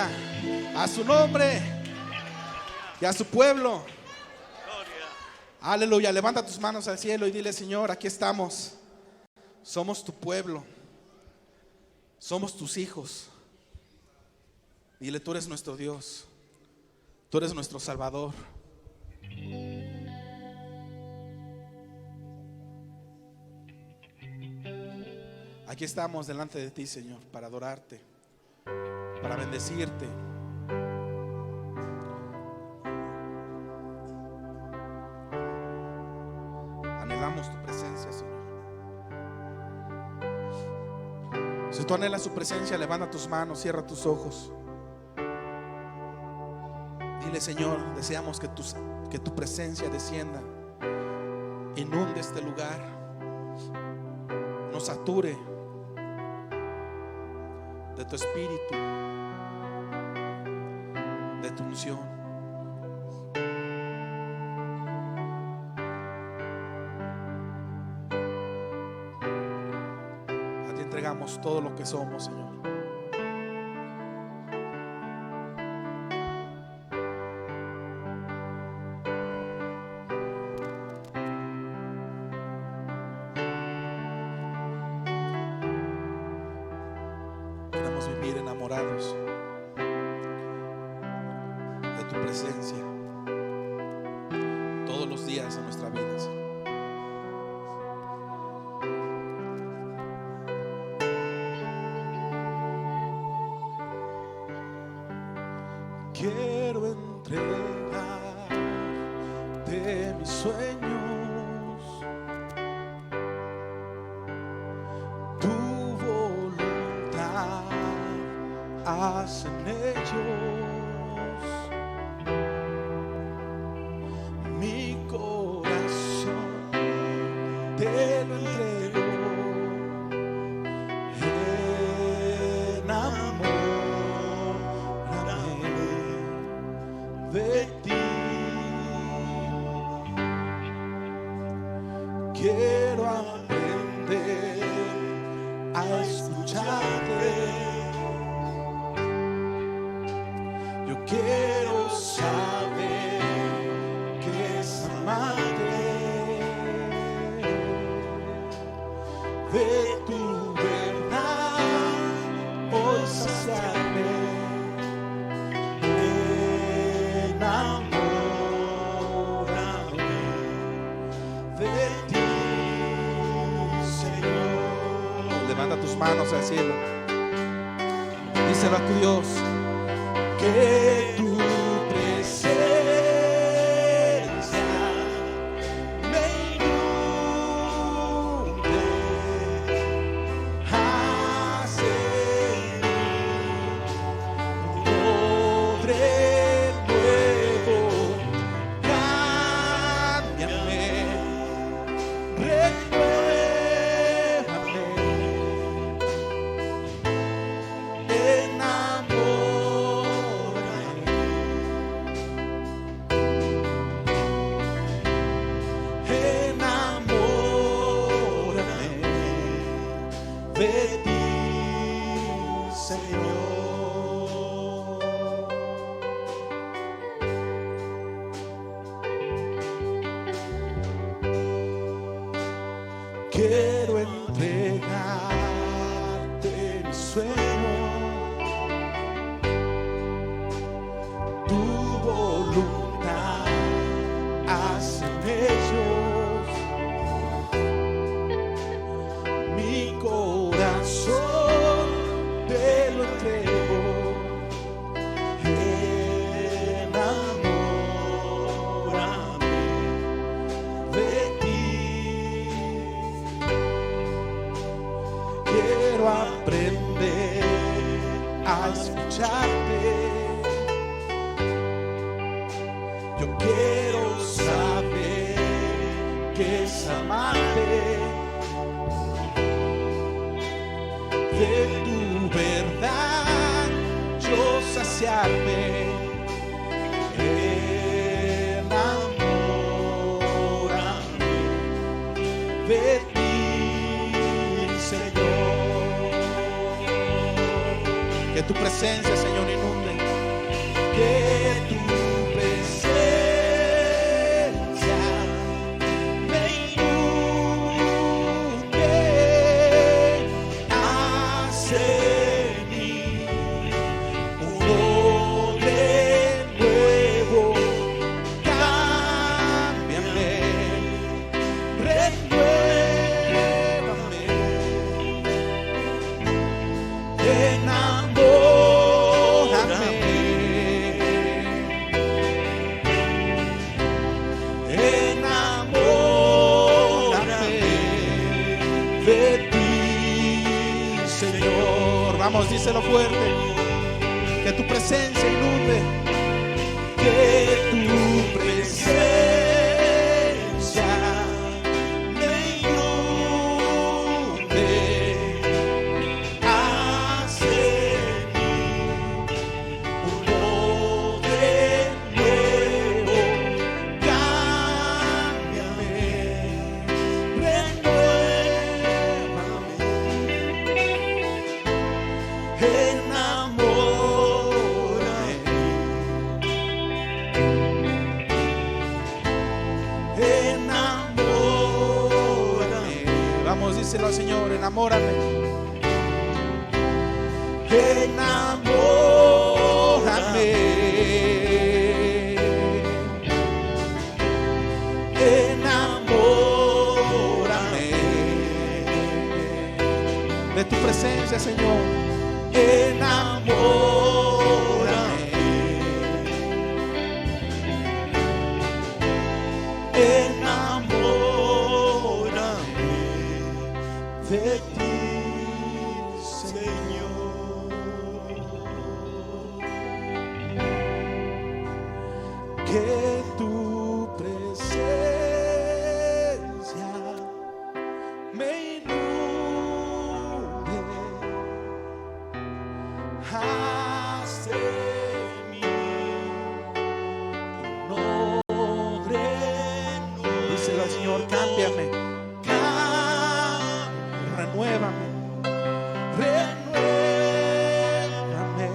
Aleluya. A su nombre y a su pueblo. Aleluya. Levanta tus manos al cielo y dile: Señor, aquí estamos. Somos tu pueblo. Somos tus hijos. Dile: tú eres nuestro Dios. Tú eres nuestro Salvador. Aquí estamos delante de ti, Señor, para adorarte, para bendecirte. Anhelamos tu presencia, Señor. Si tú anhelas su presencia, levanta tus manos, cierra tus ojos. Dile: Señor, deseamos que tu presencia descienda, inunde este lugar, nos sature de tu espíritu, de tu unción. A ti entregamos todo lo que somos, Señor. Queremos vivir enamorados de tu presencia todos los días de nuestra vida, Señor. Quiero entregarte mis sueños, tu voluntad haz en ellos. Mi corazón te lo entrego. De ti quiero aprender a escucharte. Yo quiero saber qué es amarte. De tu verdad hoy saciarme. Levanta tus manos al cielo. Díselo a tu Dios: que tu presencia me inunde, hace un odre nuevo, cámbiame, de ti, Señor. Quiero entregarte mi sueño, tu voluntad haz en ellos. Mi corazón te lo entrego. Enamórame de ti. Quiero aprender a escucharte. Yo quiero saber qué es amarte. De tu verdad yo saciarme. Enamórame de ti, Señor. Que tu presencia, Señor, inunde que tu presencia me inunde, hace en mí uno de nuevo, cámbiame, renuévame, enamórame, enamórame de ti, Señor. Vamos, díselo fuerte. Que tu presencia inunde, que tu presencia me inunde, hace en mí uno de nuevo, cámbiame, renuévame, enamórame. Vamos, díselo al Señor, enamórame, enamórame, enamórame de tu presencia, Señor, enamórame, enamórame de ti, Señor, que tu presencia me inunde, haz de mí un hombre nuevo. Díselo al Señor, cámbiame, renuévame, renuévame,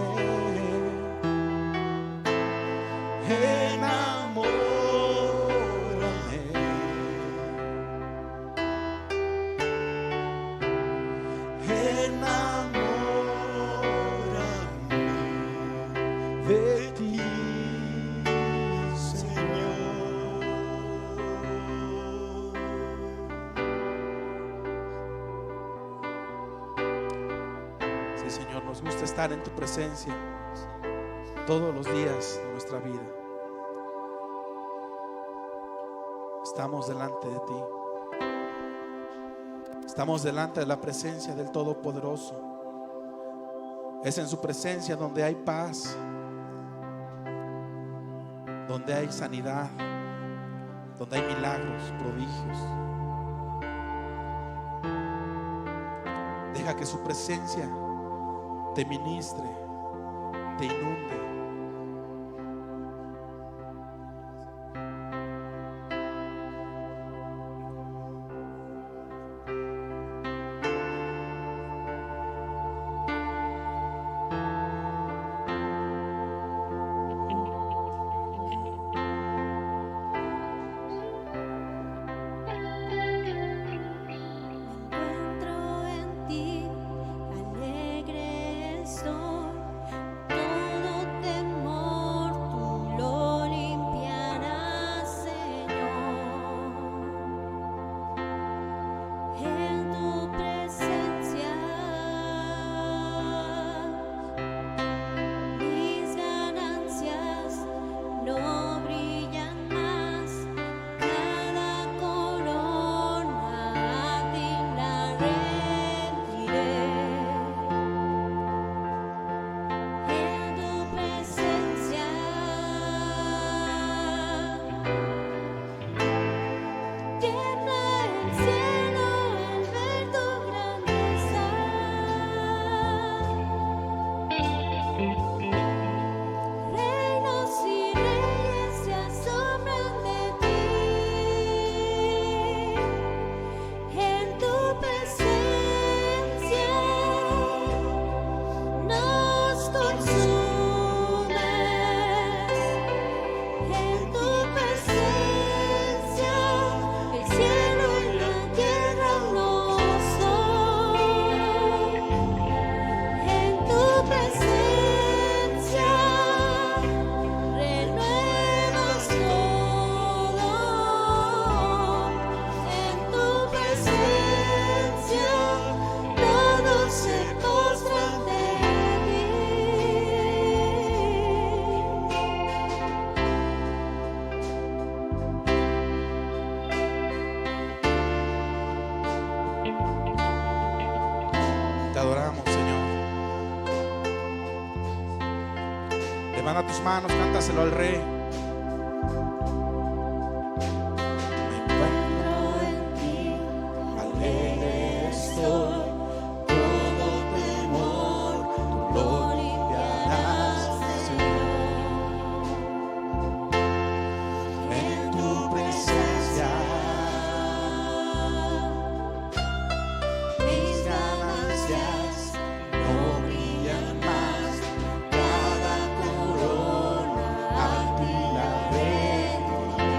enamórame, enamórame de ti, Señor. Sí, Señor, nos gusta estar en tu presencia todos los días de nuestra vida. Estamos delante de ti. Estamos delante de la presencia del Todopoderoso. Es en su presencia donde hay paz, donde hay sanidad, donde hay milagros, prodigios. Deja que su presencia te ministre, te inunde. Encuentro en ti, alegre estoy, todo Levanta tus manos, cántaselo al Rey. Me encuentro en ti, alegre estoy. Todo temor tú lo limpiarás, Señor. En tu presencia mis ganancias no brillan más. Cada corona a ti la rendiré.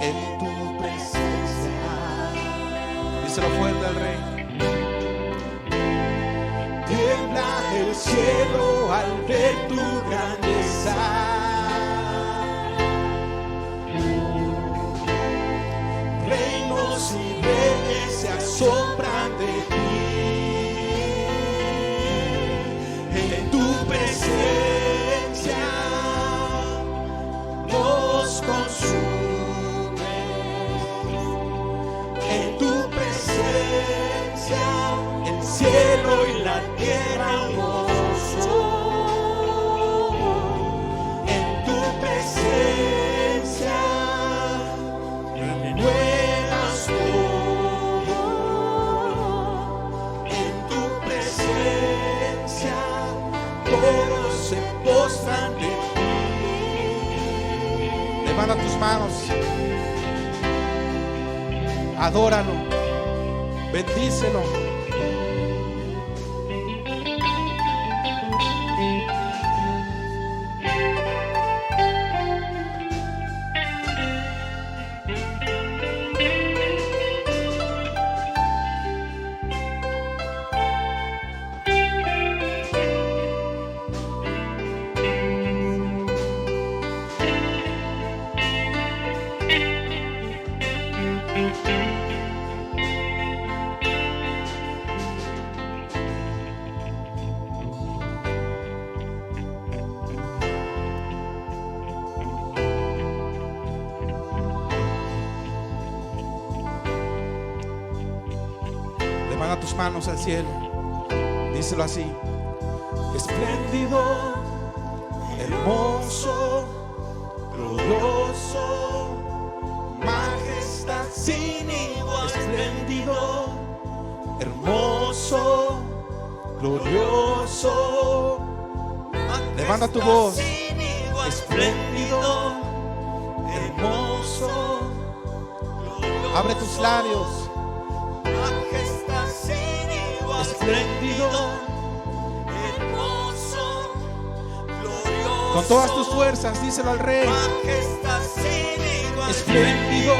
En tu presencia, díselo fuerte al Rey. Tiembla el cielo al ver tu grandeza. Reinos y reyes se asombran de ti. En tu presencia nos consumes. En tu presencia el cielo y la tierra gozo. En tu presencia renuevas todo. En tu presencia todos se postran de ti. Levanta tus manos, adóralo, bendícelo. Levanta tus manos al cielo, díselo así. Espléndido, hermoso, glorioso, majestad sin igual. Espléndido, hermoso, glorioso. Levanta tu voz. Espléndido, hermoso, glorioso. Abre tus labios. Espléndido, hermoso, glorioso. Con todas tus fuerzas, díselo al Rey. Espléndido,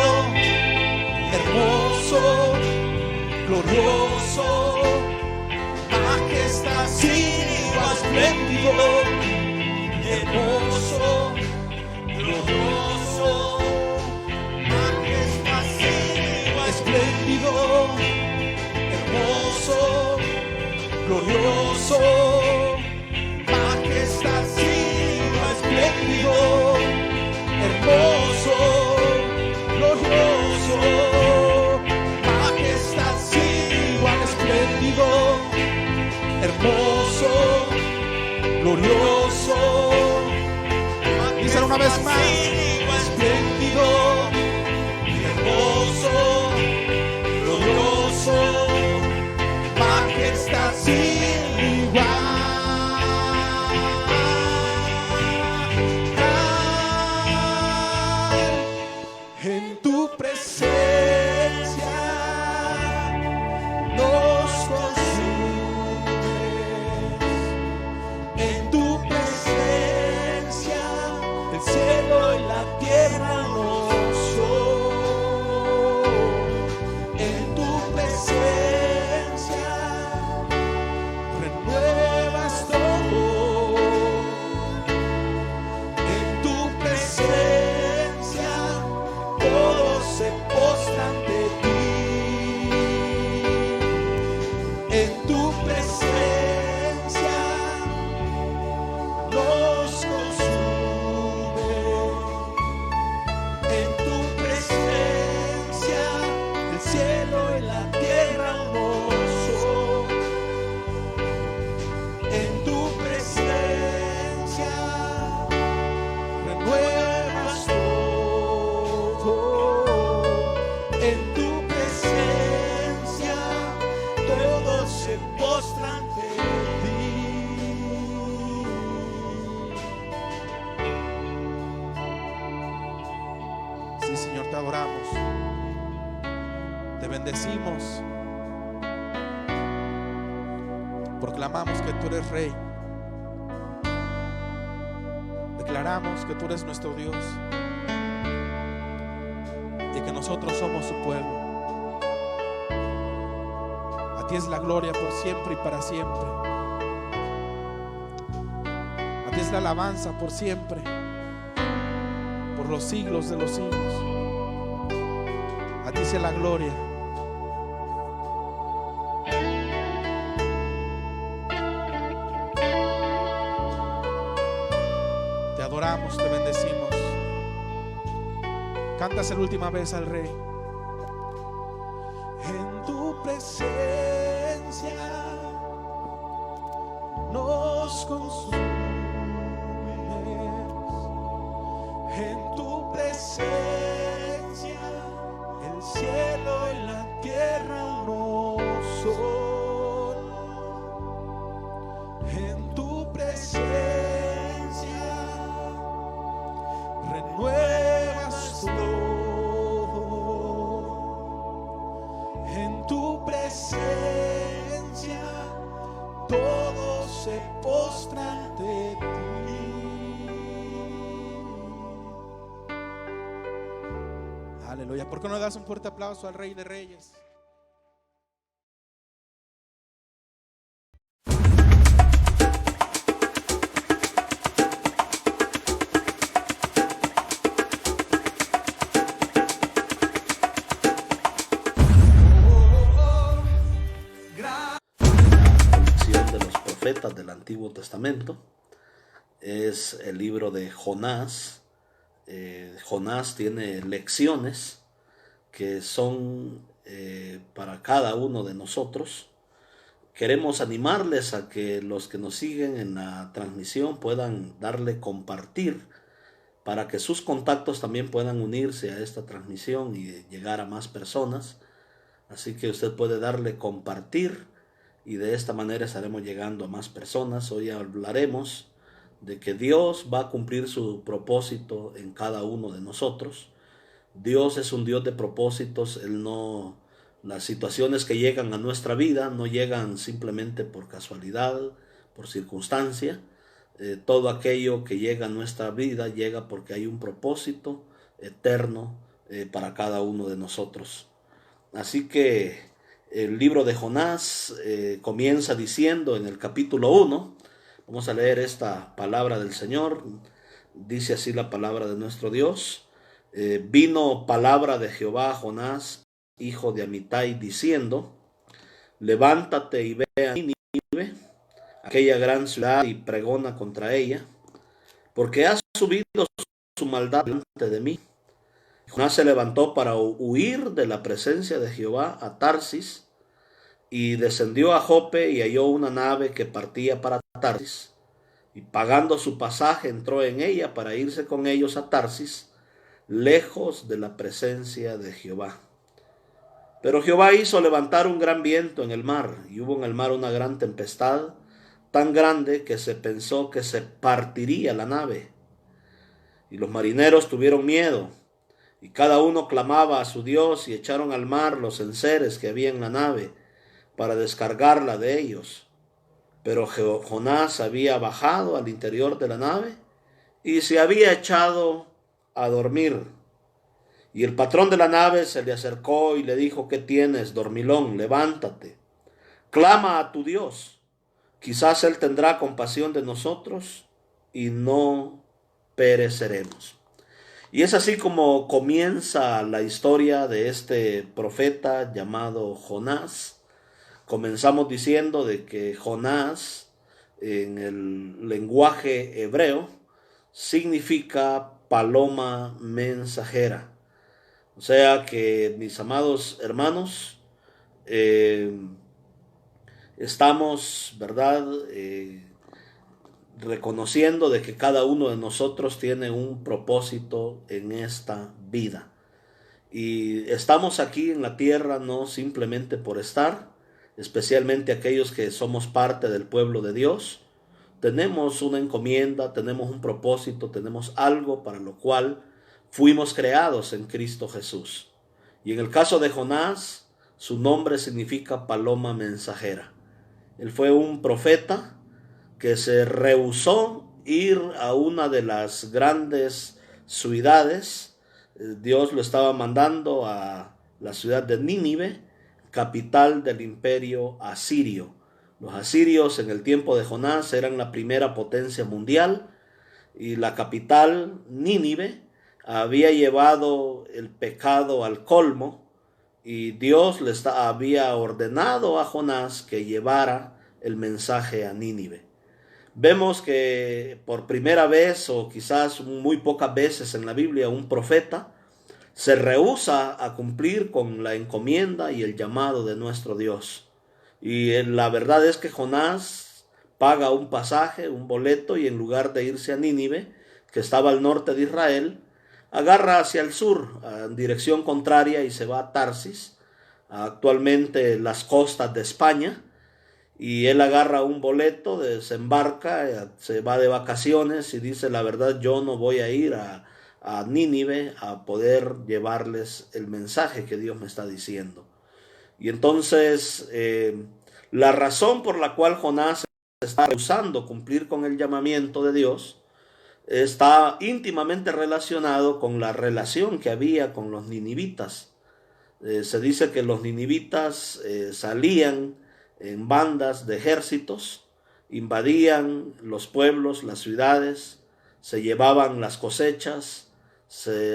hermoso, glorioso, majestad sin igual. Espléndido, hermoso, glorioso, majestad sin igual. Espléndido, hermoso, glorioso, majestad sin igual. Espléndido, hermoso, glorioso, majestad sin igual. Espléndido, hermoso, glorioso. Díselo una vez más. Espléndido, hermoso, glorioso, majestad sin igual. En tu presencia nos consumes. En tu presencia el cielo y la adoramos, te bendecimos, proclamamos que tú eres Rey, declaramos que tú eres nuestro Dios y que nosotros somos su pueblo. A ti es la gloria por siempre y para siempre. A ti es la alabanza por siempre, por los siglos de los siglos. A ti sea la gloria. Te adoramos, te bendecimos. Cantas la última vez al Rey. En tu presencia nos consumes. En tu presencia el cielo y la tierra uno son. En tu presencia renuevas todo. En tu presencia todo se postra ante ti. Aleluya. ¿Por qué no das un fuerte aplauso al Rey de Reyes? Del Antiguo Testamento es el libro de Jonás. Jonás tiene lecciones que son para cada uno de nosotros. Queremos animarles a que los que nos siguen en la transmisión puedan darle compartir para que sus contactos también puedan unirse a esta transmisión y llegar a más personas. Así que usted puede darle compartir y de esta manera estaremos llegando a más personas. Hoy hablaremos de que Dios va a cumplir su propósito en cada uno de nosotros. Dios es un Dios de propósitos. Las situaciones que llegan a nuestra vida no llegan simplemente por casualidad, por circunstancia. Todo aquello que llega a nuestra vida llega porque hay un propósito eterno para cada uno de nosotros. Así que el libro de Jonás comienza diciendo en el capítulo 1, vamos a leer esta palabra del Señor. Dice así la palabra de nuestro Dios. Vino palabra de Jehová a Jonás, hijo de Amitai, diciendo: levántate y ve a Nínive, aquella gran ciudad, y pregona contra ella, porque ha subido su maldad delante de mí. Jonás se levantó para huir de la presencia de Jehová a Tarsis, y descendió a Jope y halló una nave que partía para Tarsis, y pagando su pasaje entró en ella para irse con ellos a Tarsis, lejos de la presencia de Jehová. Pero Jehová hizo levantar un gran viento en el mar, y hubo en el mar una gran tempestad, tan grande que se pensó que se partiría la nave. Y los marineros tuvieron miedo, y cada uno clamaba a su Dios, y echaron al mar los enseres que había en la nave, para descargarla de ellos. Pero Jonás había bajado al interior de la nave y se había echado a dormir. Y el patrón de la nave se le acercó y le dijo: ¿qué tienes, dormilón? Levántate, clama a tu Dios, quizás él tendrá compasión de nosotros y no pereceremos. Y es así como comienza la historia de este profeta llamado Jonás. Comenzamos diciendo de que Jonás, en el lenguaje hebreo, significa paloma mensajera. O sea que, mis amados hermanos, estamos, ¿verdad?, reconociendo de que cada uno de nosotros tiene un propósito en esta vida. Y estamos aquí en la tierra no simplemente por estar, especialmente aquellos que somos parte del pueblo de Dios. Tenemos una encomienda, tenemos un propósito, tenemos algo para lo cual fuimos creados en Cristo Jesús. Y en el caso de Jonás, su nombre significa paloma mensajera. Él fue un profeta que se rehusó ir a una de las grandes ciudades. Dios lo estaba mandando a la ciudad de Nínive, capital del imperio asirio. Los asirios en el tiempo de Jonás eran la primera potencia mundial, y la capital, Nínive, había llevado el pecado al colmo, y Dios había ordenado a Jonás que llevara el mensaje a Nínive. Vemos que por primera vez, o quizás muy pocas veces en la Biblia, un profeta se rehúsa a cumplir con la encomienda y el llamado de nuestro Dios. Y la verdad es que Jonás paga un pasaje, un boleto, y en lugar de irse a Nínive, que estaba al norte de Israel, agarra hacia el sur, en dirección contraria, y se va a Tarsis, actualmente las costas de España. Y él agarra un boleto, desembarca, se va de vacaciones y dice: la verdad, yo no voy a ir a Nínive a poder llevarles el mensaje que Dios me está diciendo. Y entonces la razón por la cual Jonás está rehusando cumplir con el llamamiento de Dios está íntimamente relacionado con la relación que había con los ninivitas. Se dice que los ninivitas salían en bandas de ejércitos, invadían los pueblos, las ciudades, se llevaban las cosechas,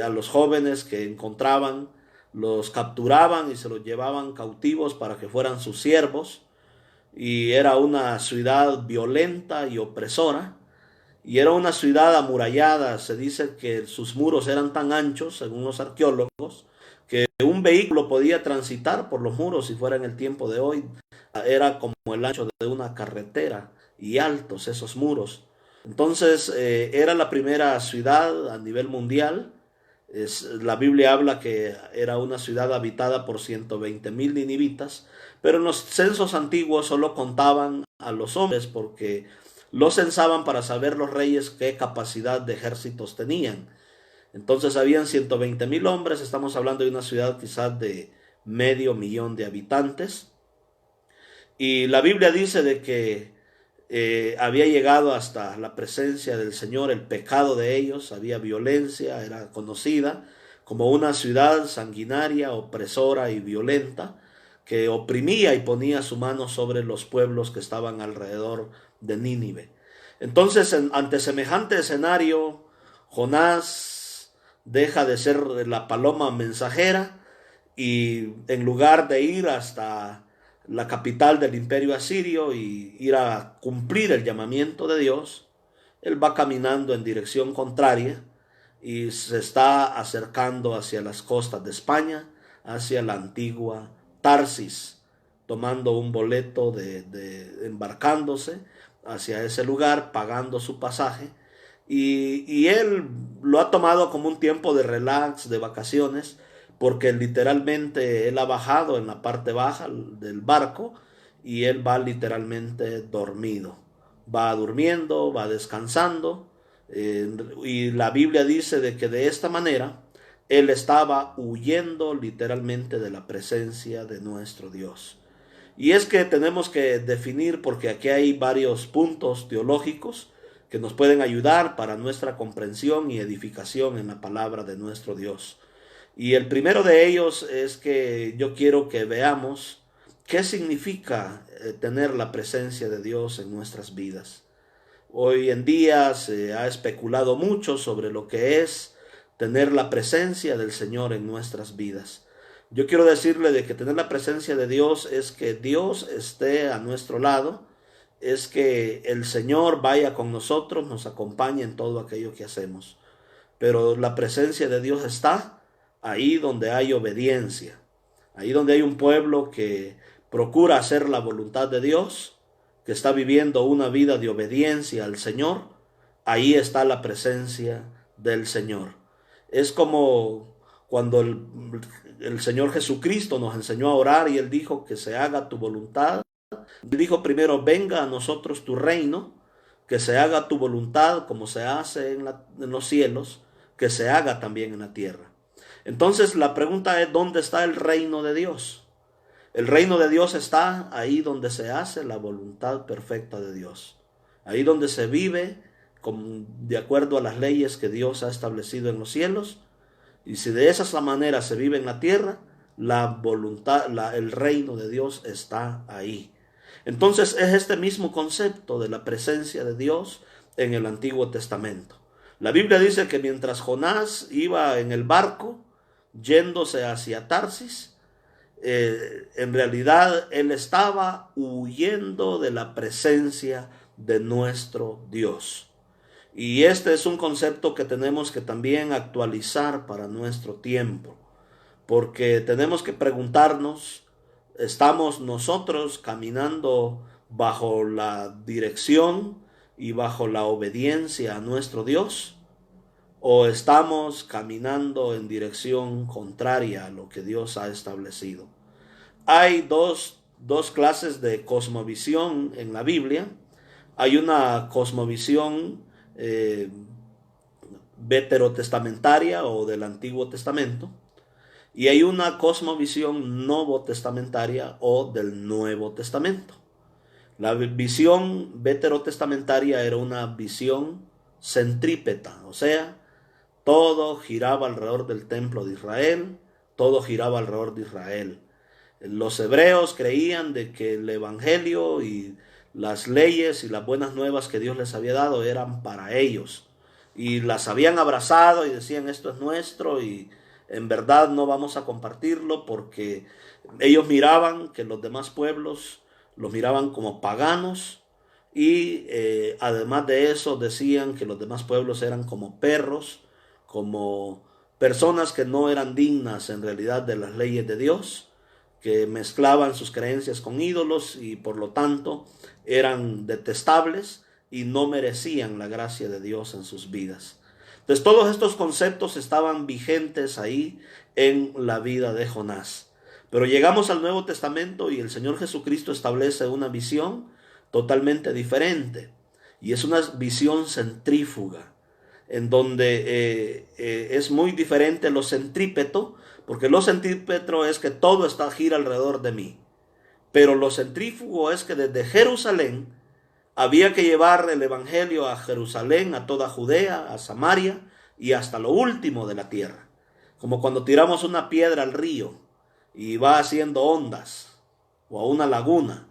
a los jóvenes que encontraban los capturaban y se los llevaban cautivos para que fueran sus siervos. Y era una ciudad violenta y opresora, y era una ciudad amurallada. Se dice que sus muros eran tan anchos, según los arqueólogos, que un vehículo podía transitar por los muros si fuera en el tiempo de hoy. Era como el ancho de una carretera, y altos esos muros. Entonces era la primera ciudad a nivel mundial. La Biblia habla que era una ciudad habitada por 120,000 ninivitas, pero en los censos antiguos solo contaban a los hombres, porque los censaban para saber los reyes qué capacidad de ejércitos tenían. Entonces habían 120,000 hombres. Estamos hablando de una ciudad quizás de 500,000 de habitantes. Y la Biblia dice de que había llegado hasta la presencia del Señor el pecado de ellos. Había violencia, era conocida como una ciudad sanguinaria, opresora y violenta, que oprimía y ponía su mano sobre los pueblos que estaban alrededor de Nínive. Entonces, ante semejante escenario, Jonás deja de ser la paloma mensajera, y en lugar de ir hasta la capital del imperio asirio y ir a cumplir el llamamiento de Dios, él va caminando en dirección contraria y se está acercando hacia las costas de España, hacia la antigua Tarsis, tomando un boleto embarcándose hacia ese lugar, pagando su pasaje. Y él lo ha tomado como un tiempo de relax, de vacaciones, porque literalmente él ha bajado en la parte baja del barco, y él va literalmente dormido. Va durmiendo, va descansando, y la Biblia dice de que de esta manera él estaba huyendo literalmente de la presencia de nuestro Dios. Y es que tenemos que definir, porque aquí hay varios puntos teológicos que nos pueden ayudar para nuestra comprensión y edificación en la palabra de nuestro Dios. Y el primero de ellos es que yo quiero que veamos qué significa tener la presencia de Dios en nuestras vidas. Hoy en día se ha especulado mucho sobre lo que es tener la presencia del Señor en nuestras vidas. Yo quiero decirle de que tener la presencia de Dios es que Dios esté a nuestro lado, es que el Señor vaya con nosotros, nos acompañe en todo aquello que hacemos. Pero la presencia de Dios está ahí donde hay obediencia, ahí donde hay un pueblo que procura hacer la voluntad de Dios, que está viviendo una vida de obediencia al Señor. Ahí está la presencia del Señor. Es como cuando el Señor Jesucristo nos enseñó a orar, y Él dijo que se haga tu voluntad. Él dijo primero: venga a nosotros tu reino, que se haga tu voluntad como se hace en los cielos. que se haga también en la tierra. Entonces la pregunta es, ¿dónde está el reino de Dios? El reino de Dios está ahí donde se hace la voluntad perfecta de Dios. Ahí donde se vive de acuerdo a las leyes que Dios ha establecido en los cielos. Y si de esa manera se vive en la tierra, la voluntad, el reino de Dios está ahí. Entonces es este mismo concepto de la presencia de Dios en el Antiguo Testamento. La Biblia dice que mientras Jonás iba en el barco yéndose hacia Tarsis, en realidad él estaba huyendo de la presencia de nuestro Dios. Y este es un concepto que tenemos que también actualizar para nuestro tiempo, porque tenemos que preguntarnos, ¿estamos nosotros caminando bajo la dirección y bajo la obediencia a nuestro Dios? ¿O estamos caminando en dirección contraria a lo que Dios ha establecido? Hay dos clases de cosmovisión en la Biblia. Hay una cosmovisión veterotestamentaria o del Antiguo Testamento, y hay una cosmovisión novotestamentaria o del Nuevo Testamento. La visión veterotestamentaria era una visión centrípeta, o sea, todo giraba alrededor del templo de Israel, todo giraba alrededor de Israel. Los hebreos creían de que el evangelio y las leyes y las buenas nuevas que Dios les había dado eran para ellos, y las habían abrazado y decían, esto es nuestro, y en verdad no vamos a compartirlo, porque ellos miraban que los demás pueblos los miraban como paganos, y además de eso decían que los demás pueblos eran como perros, como personas que no eran dignas en realidad de las leyes de Dios, que mezclaban sus creencias con ídolos y por lo tanto eran detestables y no merecían la gracia de Dios en sus vidas. Entonces todos estos conceptos estaban vigentes ahí en la vida de Jonás. Pero llegamos al Nuevo Testamento y el Señor Jesucristo establece una visión totalmente diferente, y es una visión centrífuga, en donde es muy diferente lo centrípeto, porque lo centrípeto es que todo gira alrededor de mí, pero lo centrífugo es que desde Jerusalén había que llevar el evangelio a Jerusalén, a toda Judea, a Samaria y hasta lo último de la tierra, como cuando tiramos una piedra al río y va haciendo ondas, o a una laguna,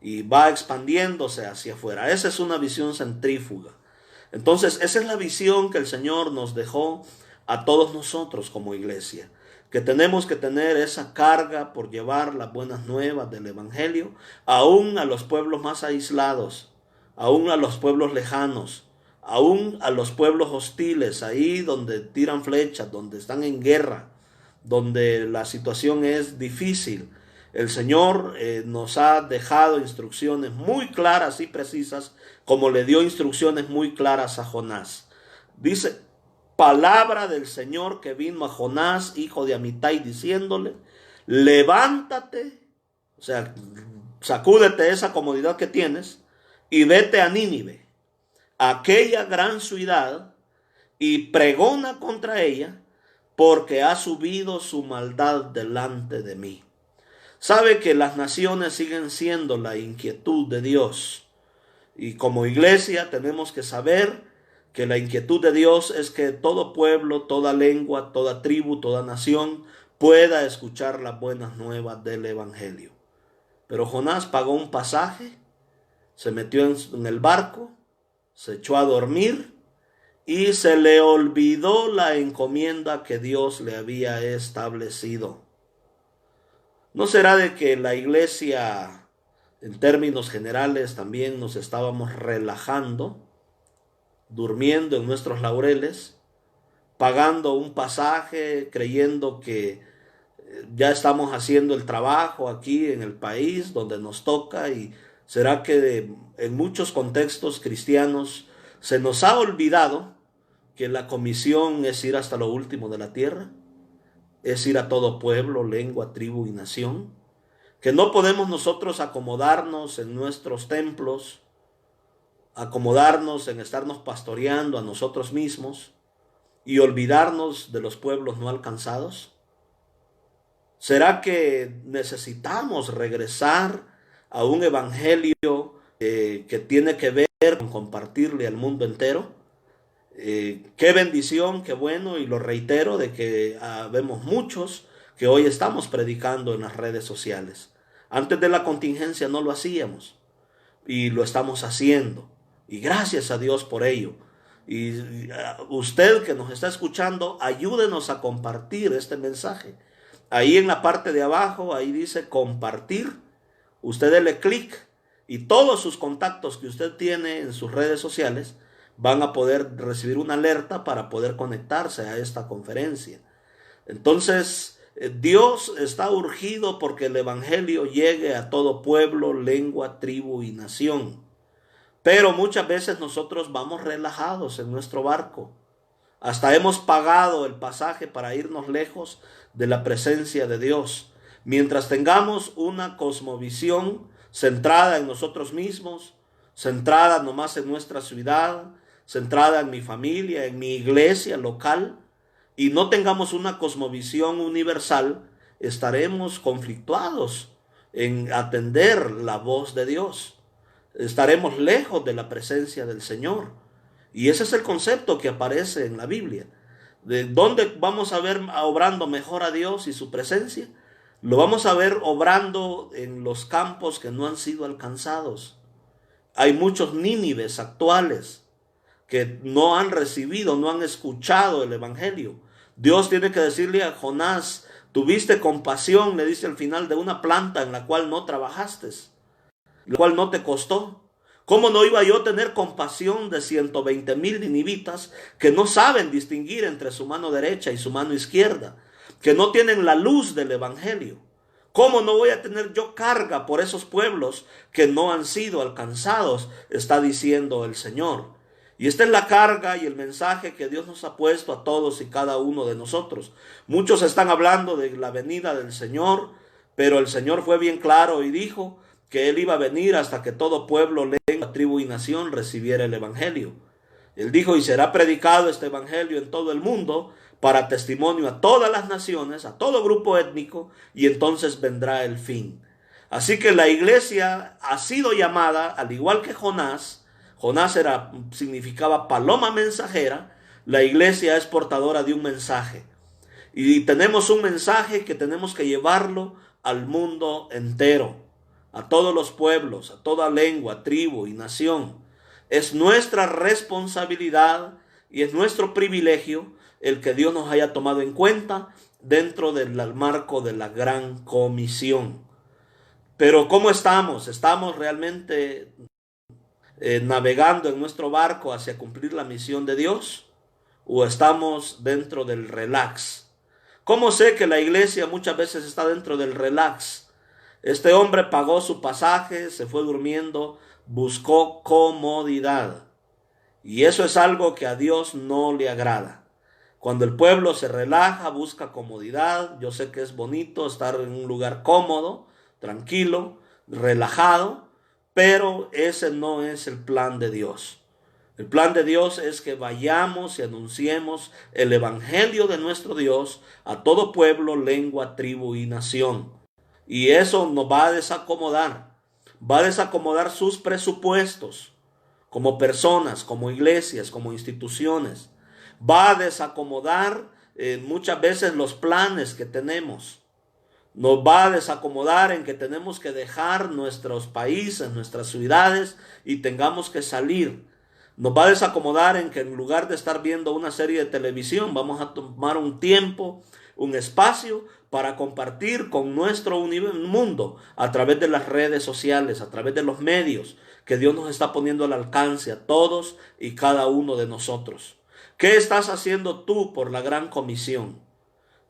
y va expandiéndose hacia afuera. Esa es una visión centrífuga. Entonces, esa es la visión que el Señor nos dejó a todos nosotros como iglesia, que tenemos que tener esa carga por llevar las buenas nuevas del evangelio, aún a los pueblos más aislados, aún a los pueblos lejanos, aún a los pueblos hostiles, ahí donde tiran flechas, donde están en guerra, donde la situación es difícil. El Señor nos ha dejado instrucciones muy claras y precisas, como le dio instrucciones muy claras a Jonás. Dice, palabra del Señor que vino a Jonás, hijo de Amitai, diciéndole, levántate, o sea, sacúdete esa comodidad que tienes y vete a Nínive, aquella gran ciudad, y pregona contra ella, porque ha subido su maldad delante de mí. Sabe que las naciones siguen siendo la inquietud de Dios, y como iglesia tenemos que saber que la inquietud de Dios es que todo pueblo, toda lengua, toda tribu, toda nación pueda escuchar las buenas nuevas del evangelio. Pero Jonás pagó un pasaje, se metió en el barco, se echó a dormir y se le olvidó la encomienda que Dios le había establecido. ¿No será de que la iglesia, en términos generales, también nos estábamos relajando, durmiendo en nuestros laureles, pagando un pasaje, creyendo que ya estamos haciendo el trabajo aquí en el país donde nos toca? ¿Y será que en muchos contextos cristianos se nos ha olvidado que la comisión es ir hasta lo último de la tierra? Es ir a todo pueblo, lengua, tribu y nación. Que no podemos nosotros acomodarnos en nuestros templos, acomodarnos en estarnos pastoreando a nosotros mismos, y olvidarnos de los pueblos no alcanzados? ¿Será que necesitamos regresar a un evangelio que tiene que ver con compartirle al mundo entero? Qué bendición, qué bueno, y lo reitero de que vemos muchos que hoy estamos predicando en las redes sociales. Antes de la contingencia no lo hacíamos y lo estamos haciendo, y gracias a Dios por ello. Y usted que nos está escuchando, ayúdenos a compartir este mensaje. Ahí en la parte de abajo, ahí dice compartir. Usted dele clic y todos sus contactos que usted tiene en sus redes sociales van a poder recibir una alerta para poder conectarse a esta conferencia. Entonces, Dios está urgido porque el evangelio llegue a todo pueblo, lengua, tribu y nación. Pero muchas veces nosotros vamos relajados en nuestro barco. Hasta hemos pagado el pasaje para irnos lejos de la presencia de Dios. Mientras tengamos una cosmovisión centrada en nosotros mismos, centrada nomás en nuestra ciudad, centrada en mi familia, en mi iglesia local, y no tengamos una cosmovisión universal, estaremos conflictuados en atender la voz de Dios. Estaremos lejos de la presencia del Señor. Y ese es el concepto que aparece en la Biblia. ¿De dónde vamos a ver obrando mejor a Dios y su presencia? Lo vamos a ver obrando en los campos que no han sido alcanzados. Hay muchos Nínives actuales que no han recibido, no han escuchado el evangelio. Dios tiene que decirle a Jonás: tuviste compasión, le dice al final, de una planta en la cual no trabajaste, la cual no te costó. ¿Cómo no iba yo a tener compasión de 120,000 ninivitas que no saben distinguir entre su mano derecha y su mano izquierda, que no tienen la luz del evangelio? ¿Cómo no voy a tener yo carga por esos pueblos que no han sido alcanzados? Está diciendo el Señor. Y esta es la carga y el mensaje que Dios nos ha puesto a todos y cada uno de nosotros. Muchos están hablando de la venida del Señor, pero el Señor fue bien claro y dijo que Él iba a venir hasta que todo pueblo, lengua, tribu y nación recibiera el evangelio. Él dijo: y será predicado este evangelio en todo el mundo para testimonio a todas las naciones, a todo grupo étnico, y entonces vendrá el fin. Así que la iglesia ha sido llamada, al igual que Jonás. Jonás significaba paloma mensajera. La iglesia es portadora de un mensaje. Y tenemos un mensaje que tenemos que llevarlo al mundo entero, a todos los pueblos, a toda lengua, tribu y nación. Es nuestra responsabilidad y es nuestro privilegio el que Dios nos haya tomado en cuenta dentro del marco de la gran comisión. Pero ¿cómo estamos? ¿Estamos realmente navegando en nuestro barco hacia cumplir la misión de Dios? ¿O estamos dentro del relax? ¿Cómo sé que la iglesia muchas veces está dentro del relax? Este hombre pagó su pasaje, se fue durmiendo, buscó comodidad. Y eso es algo que a Dios no le agrada. Cuando el pueblo se relaja, busca comodidad. Yo sé que es bonito estar en un lugar cómodo, tranquilo, relajado, pero ese no es el plan de Dios. El plan de Dios es que vayamos y anunciemos el evangelio de nuestro Dios a todo pueblo, lengua, tribu y nación. Y eso nos va a desacomodar sus presupuestos como personas, como iglesias, como instituciones. Va a desacomodar muchas veces los planes que tenemos. Nos va a desacomodar en que tenemos que dejar nuestros países, nuestras ciudades y tengamos que salir. Nos va a desacomodar en que en lugar de estar viendo una serie de televisión, vamos a tomar un tiempo, un espacio para compartir con nuestro mundo a través de las redes sociales, a través de los medios que Dios nos está poniendo al alcance a todos y cada uno de nosotros. ¿Qué estás haciendo tú por la gran comisión?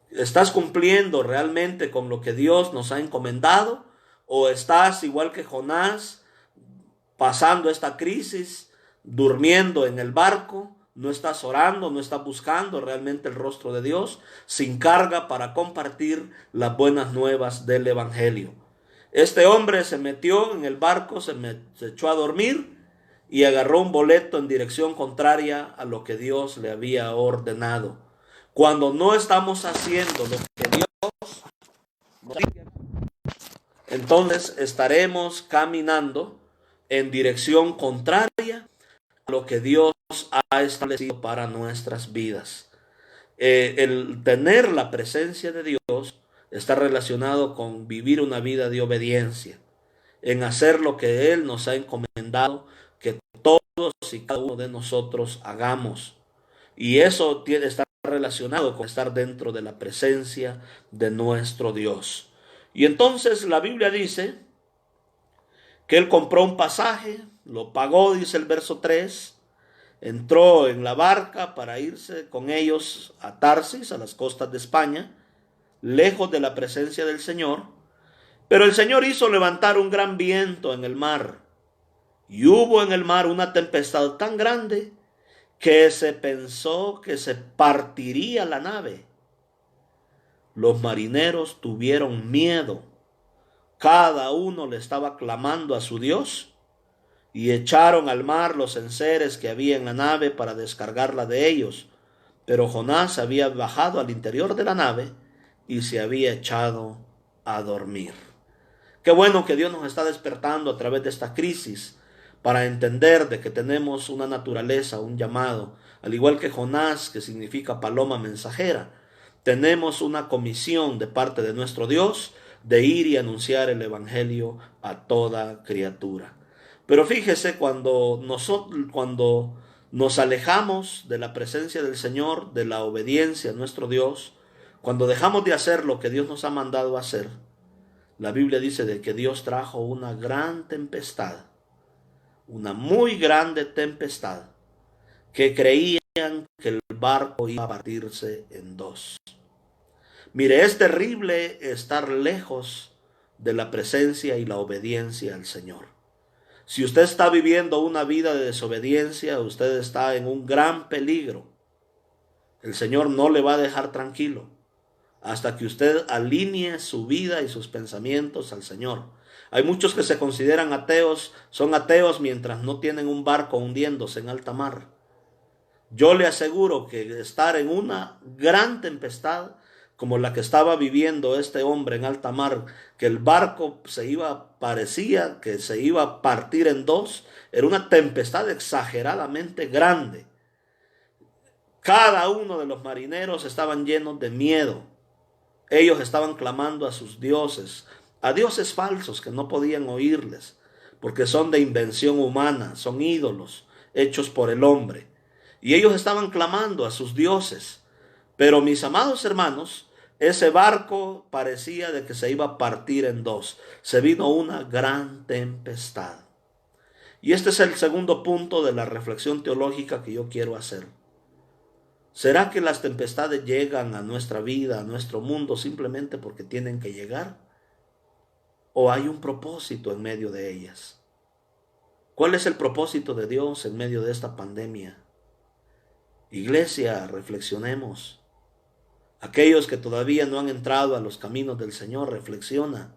¿Estás cumpliendo realmente con lo que Dios nos ha encomendado? ¿O estás igual que Jonás, pasando esta crisis, durmiendo en el barco? No estás orando, no estás buscando realmente el rostro de Dios, sin carga para compartir las buenas nuevas del evangelio. Este hombre se metió en el barco, se echó a dormir y agarró un boleto en dirección contraria a lo que Dios le había ordenado. Cuando no estamos haciendo lo que Dios nos dice, entonces estaremos caminando en dirección contraria a lo que Dios ha establecido para nuestras vidas. El tener la presencia de Dios está relacionado con vivir una vida de obediencia, en hacer lo que Él nos ha encomendado que todos y cada uno de nosotros hagamos. Y eso está relacionado con estar dentro de la presencia de nuestro Dios. Y entonces la Biblia dice que él compró un pasaje, lo pagó, dice el verso 3, entró en la barca para irse con ellos a Tarsis, a las costas de España, lejos de la presencia del Señor. Pero el Señor hizo levantar un gran viento en el mar, y hubo en el mar una tempestad tan grande que se pensó que se partiría la nave. Los marineros tuvieron miedo, cada uno le estaba clamando a su Dios, y echaron al mar los enseres que había en la nave para descargarla de ellos. Pero Jonás había bajado al interior de la nave y se había echado a dormir. Qué bueno que Dios nos está despertando a través de esta crisis para entender de que tenemos una naturaleza, un llamado, al igual que Jonás, que significa paloma mensajera. Tenemos una comisión de parte de nuestro Dios de ir y anunciar el evangelio a toda criatura. Pero fíjese, cuando nos alejamos de la presencia del Señor, de la obediencia a nuestro Dios, cuando dejamos de hacer lo que Dios nos ha mandado hacer, la Biblia dice de que Dios trajo una gran tempestad, una muy grande tempestad, que creían que el barco iba a partirse en dos. Mire, es terrible estar lejos de la presencia y la obediencia al Señor. Si usted está viviendo una vida de desobediencia, usted está en un gran peligro. El Señor no le va a dejar tranquilo hasta que usted alinee su vida y sus pensamientos al Señor. Hay muchos que se consideran ateos, son ateos mientras no tienen un barco hundiéndose en alta mar. Yo le aseguro que estar en una gran tempestad como la que estaba viviendo este hombre en alta mar, que el barco parecía que se iba a partir en dos, era una tempestad exageradamente grande. Cada uno de los marineros estaban llenos de miedo. Ellos estaban clamando a sus dioses, a dioses falsos que no podían oírles, porque son de invención humana, son ídolos hechos por el hombre. Y ellos estaban clamando a sus dioses. Pero mis amados hermanos, ese barco parecía de que se iba a partir en dos. Se vino una gran tempestad. Y este es el segundo punto de la reflexión teológica que yo quiero hacer. ¿Será que las tempestades llegan a nuestra vida, a nuestro mundo, simplemente porque tienen que llegar? ¿O hay un propósito en medio de ellas? ¿Cuál es el propósito de Dios en medio de esta pandemia? Iglesia, reflexionemos. Aquellos que todavía no han entrado a los caminos del Señor, reflexiona.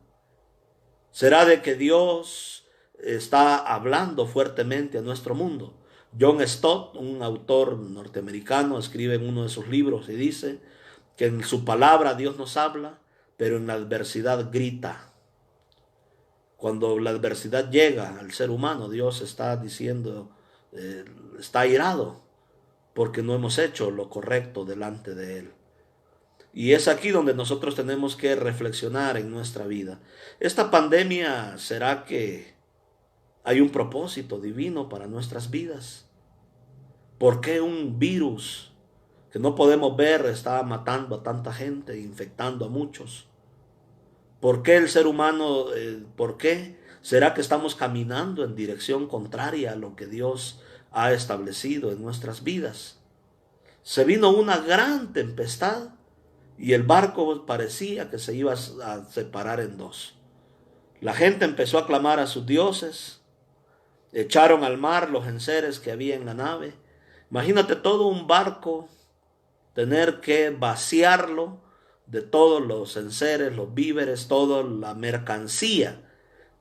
¿Será de que Dios está hablando fuertemente a nuestro mundo? John Stott, un autor norteamericano, escribe en uno de sus libros y dice que en su palabra Dios nos habla, pero en la adversidad grita. Cuando la adversidad llega al ser humano, Dios está diciendo, está airado, porque no hemos hecho lo correcto delante de Él. Y es aquí donde nosotros tenemos que reflexionar en nuestra vida. Esta pandemia, ¿será que hay un propósito divino para nuestras vidas? ¿Por qué un virus que no podemos ver está matando a tanta gente, infectando a muchos? ¿Por qué el ser humano, por qué será que estamos caminando en dirección contraria a lo que Dios ha establecido en nuestras vidas? Se vino una gran tempestad y el barco parecía que se iba a separar en dos. La gente empezó a clamar a sus dioses, echaron al mar los enseres que había en la nave. Imagínate todo un barco, tener que vaciarlo de todos los enseres, los víveres, toda la mercancía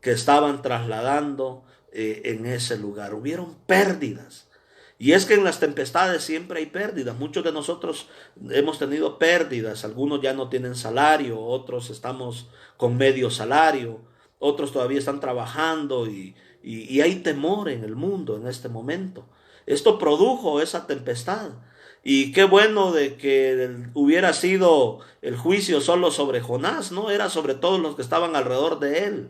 que estaban trasladando en ese lugar. Hubieron pérdidas. Y es que en las tempestades siempre hay pérdidas. Muchos de nosotros hemos tenido pérdidas. Algunos ya no tienen salario, otros estamos con medio salario, otros todavía están trabajando y hay temor en el mundo en este momento. Esto produjo esa tempestad. Y qué bueno de que hubiera sido el juicio solo sobre Jonás, no, era sobre todos los que estaban alrededor de él.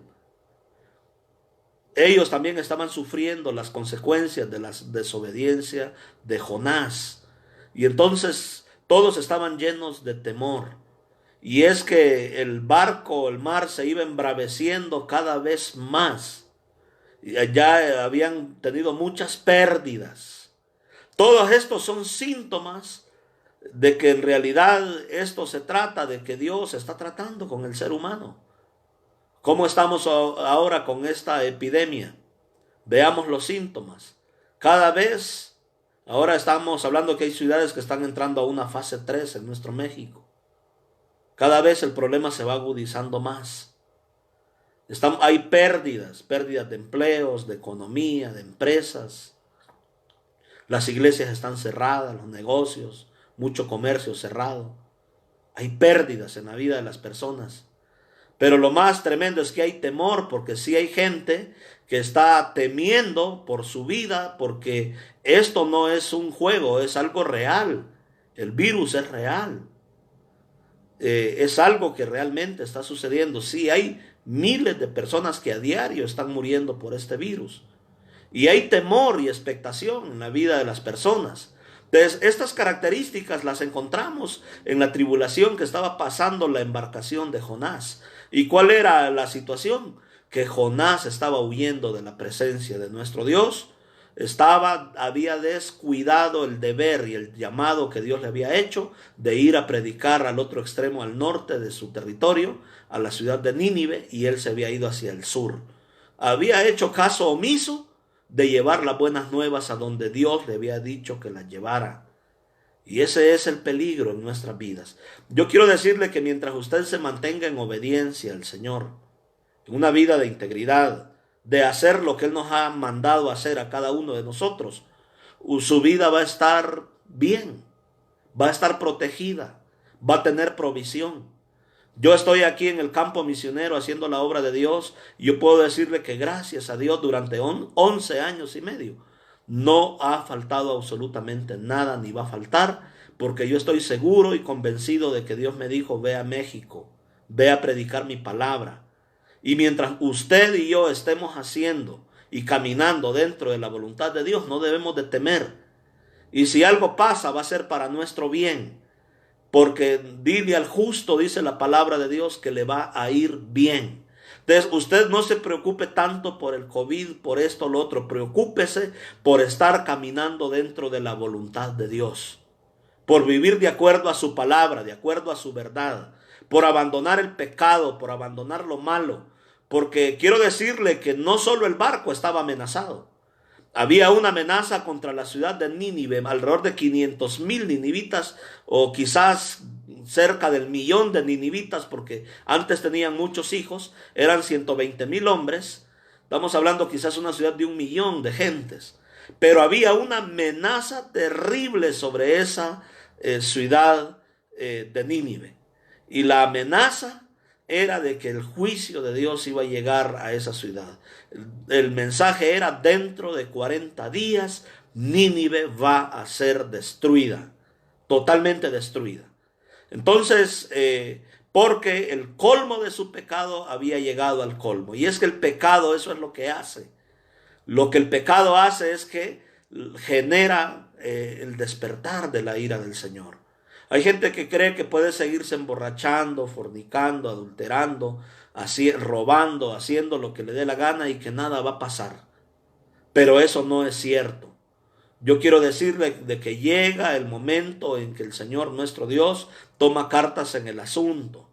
Ellos también estaban sufriendo las consecuencias de la desobediencia de Jonás. Y entonces todos estaban llenos de temor. Y es que el barco, el mar, se iba embraveciendo cada vez más. Ya habían tenido muchas pérdidas. Todos estos son síntomas de que en realidad esto se trata de que Dios está tratando con el ser humano. ¿Cómo estamos ahora con esta epidemia? Veamos los síntomas. Cada vez, ahora estamos hablando que hay ciudades que están entrando a una fase 3 en nuestro México. Cada vez el problema se va agudizando más. Hay pérdidas de empleos, de economía, de empresas. Las iglesias están cerradas, los negocios, mucho comercio cerrado. Hay pérdidas en la vida de las personas. Pero lo más tremendo es que hay temor, porque sí hay gente que está temiendo por su vida, porque esto no es un juego, es algo real. El virus es real. Es algo que realmente está sucediendo. Sí, hay miles de personas que a diario están muriendo por este virus. Y hay temor y expectación en la vida de las personas. Entonces, estas características las encontramos en la tribulación que estaba pasando la embarcación de Jonás. ¿Y cuál era la situación? Que Jonás estaba huyendo de la presencia de nuestro Dios. Había descuidado el deber y el llamado que Dios le había hecho de ir a predicar al otro extremo, al norte de su territorio, a la ciudad de Nínive, y él se había ido hacia el sur. Había hecho caso omiso de llevar las buenas nuevas a donde Dios le había dicho que las llevara. Y ese es el peligro en nuestras vidas. Yo quiero decirle que mientras usted se mantenga en obediencia al Señor, en una vida de integridad, de hacer lo que Él nos ha mandado hacer a cada uno de nosotros, su vida va a estar bien, va a estar protegida, va a tener provisión. Yo estoy aquí en el campo misionero haciendo la obra de Dios y yo puedo decirle que gracias a Dios durante 11 años y medio no ha faltado absolutamente nada ni va a faltar, porque yo estoy seguro y convencido de que Dios me dijo: ve a México, ve a predicar mi palabra. Y mientras usted y yo estemos haciendo y caminando dentro de la voluntad de Dios, no debemos de temer. Y si algo pasa, va a ser para nuestro bien. Porque dile al justo, dice la palabra de Dios, que le va a ir bien. Entonces, usted no se preocupe tanto por el COVID, por esto o lo otro. Preocúpese por estar caminando dentro de la voluntad de Dios. Por vivir de acuerdo a su palabra, de acuerdo a su verdad. Por abandonar el pecado, por abandonar lo malo. Porque quiero decirle que no solo el barco estaba amenazado. Había una amenaza contra la ciudad de Nínive, alrededor de 500,000 ninivitas, o quizás cerca del 1,000,000 de ninivitas, porque antes tenían muchos hijos, eran 120,000 hombres. Estamos hablando quizás una ciudad de 1,000,000 de gentes. Pero había una amenaza terrible sobre esa ciudad de Nínive. Y la amenaza era de que el juicio de Dios iba a llegar a esa ciudad. El mensaje era: dentro de 40 días Nínive va a ser destruida, totalmente destruida. Entonces, porque el colmo de su pecado había llegado al colmo. Y es que el pecado, eso es lo que hace. Lo que el pecado hace es que genera el despertar de la ira del Señor. Hay gente que cree que puede seguirse emborrachando, fornicando, adulterando, así, robando, haciendo lo que le dé la gana y que nada va a pasar. Pero eso no es cierto. Yo quiero decirle de que llega el momento en que el Señor nuestro Dios toma cartas en el asunto.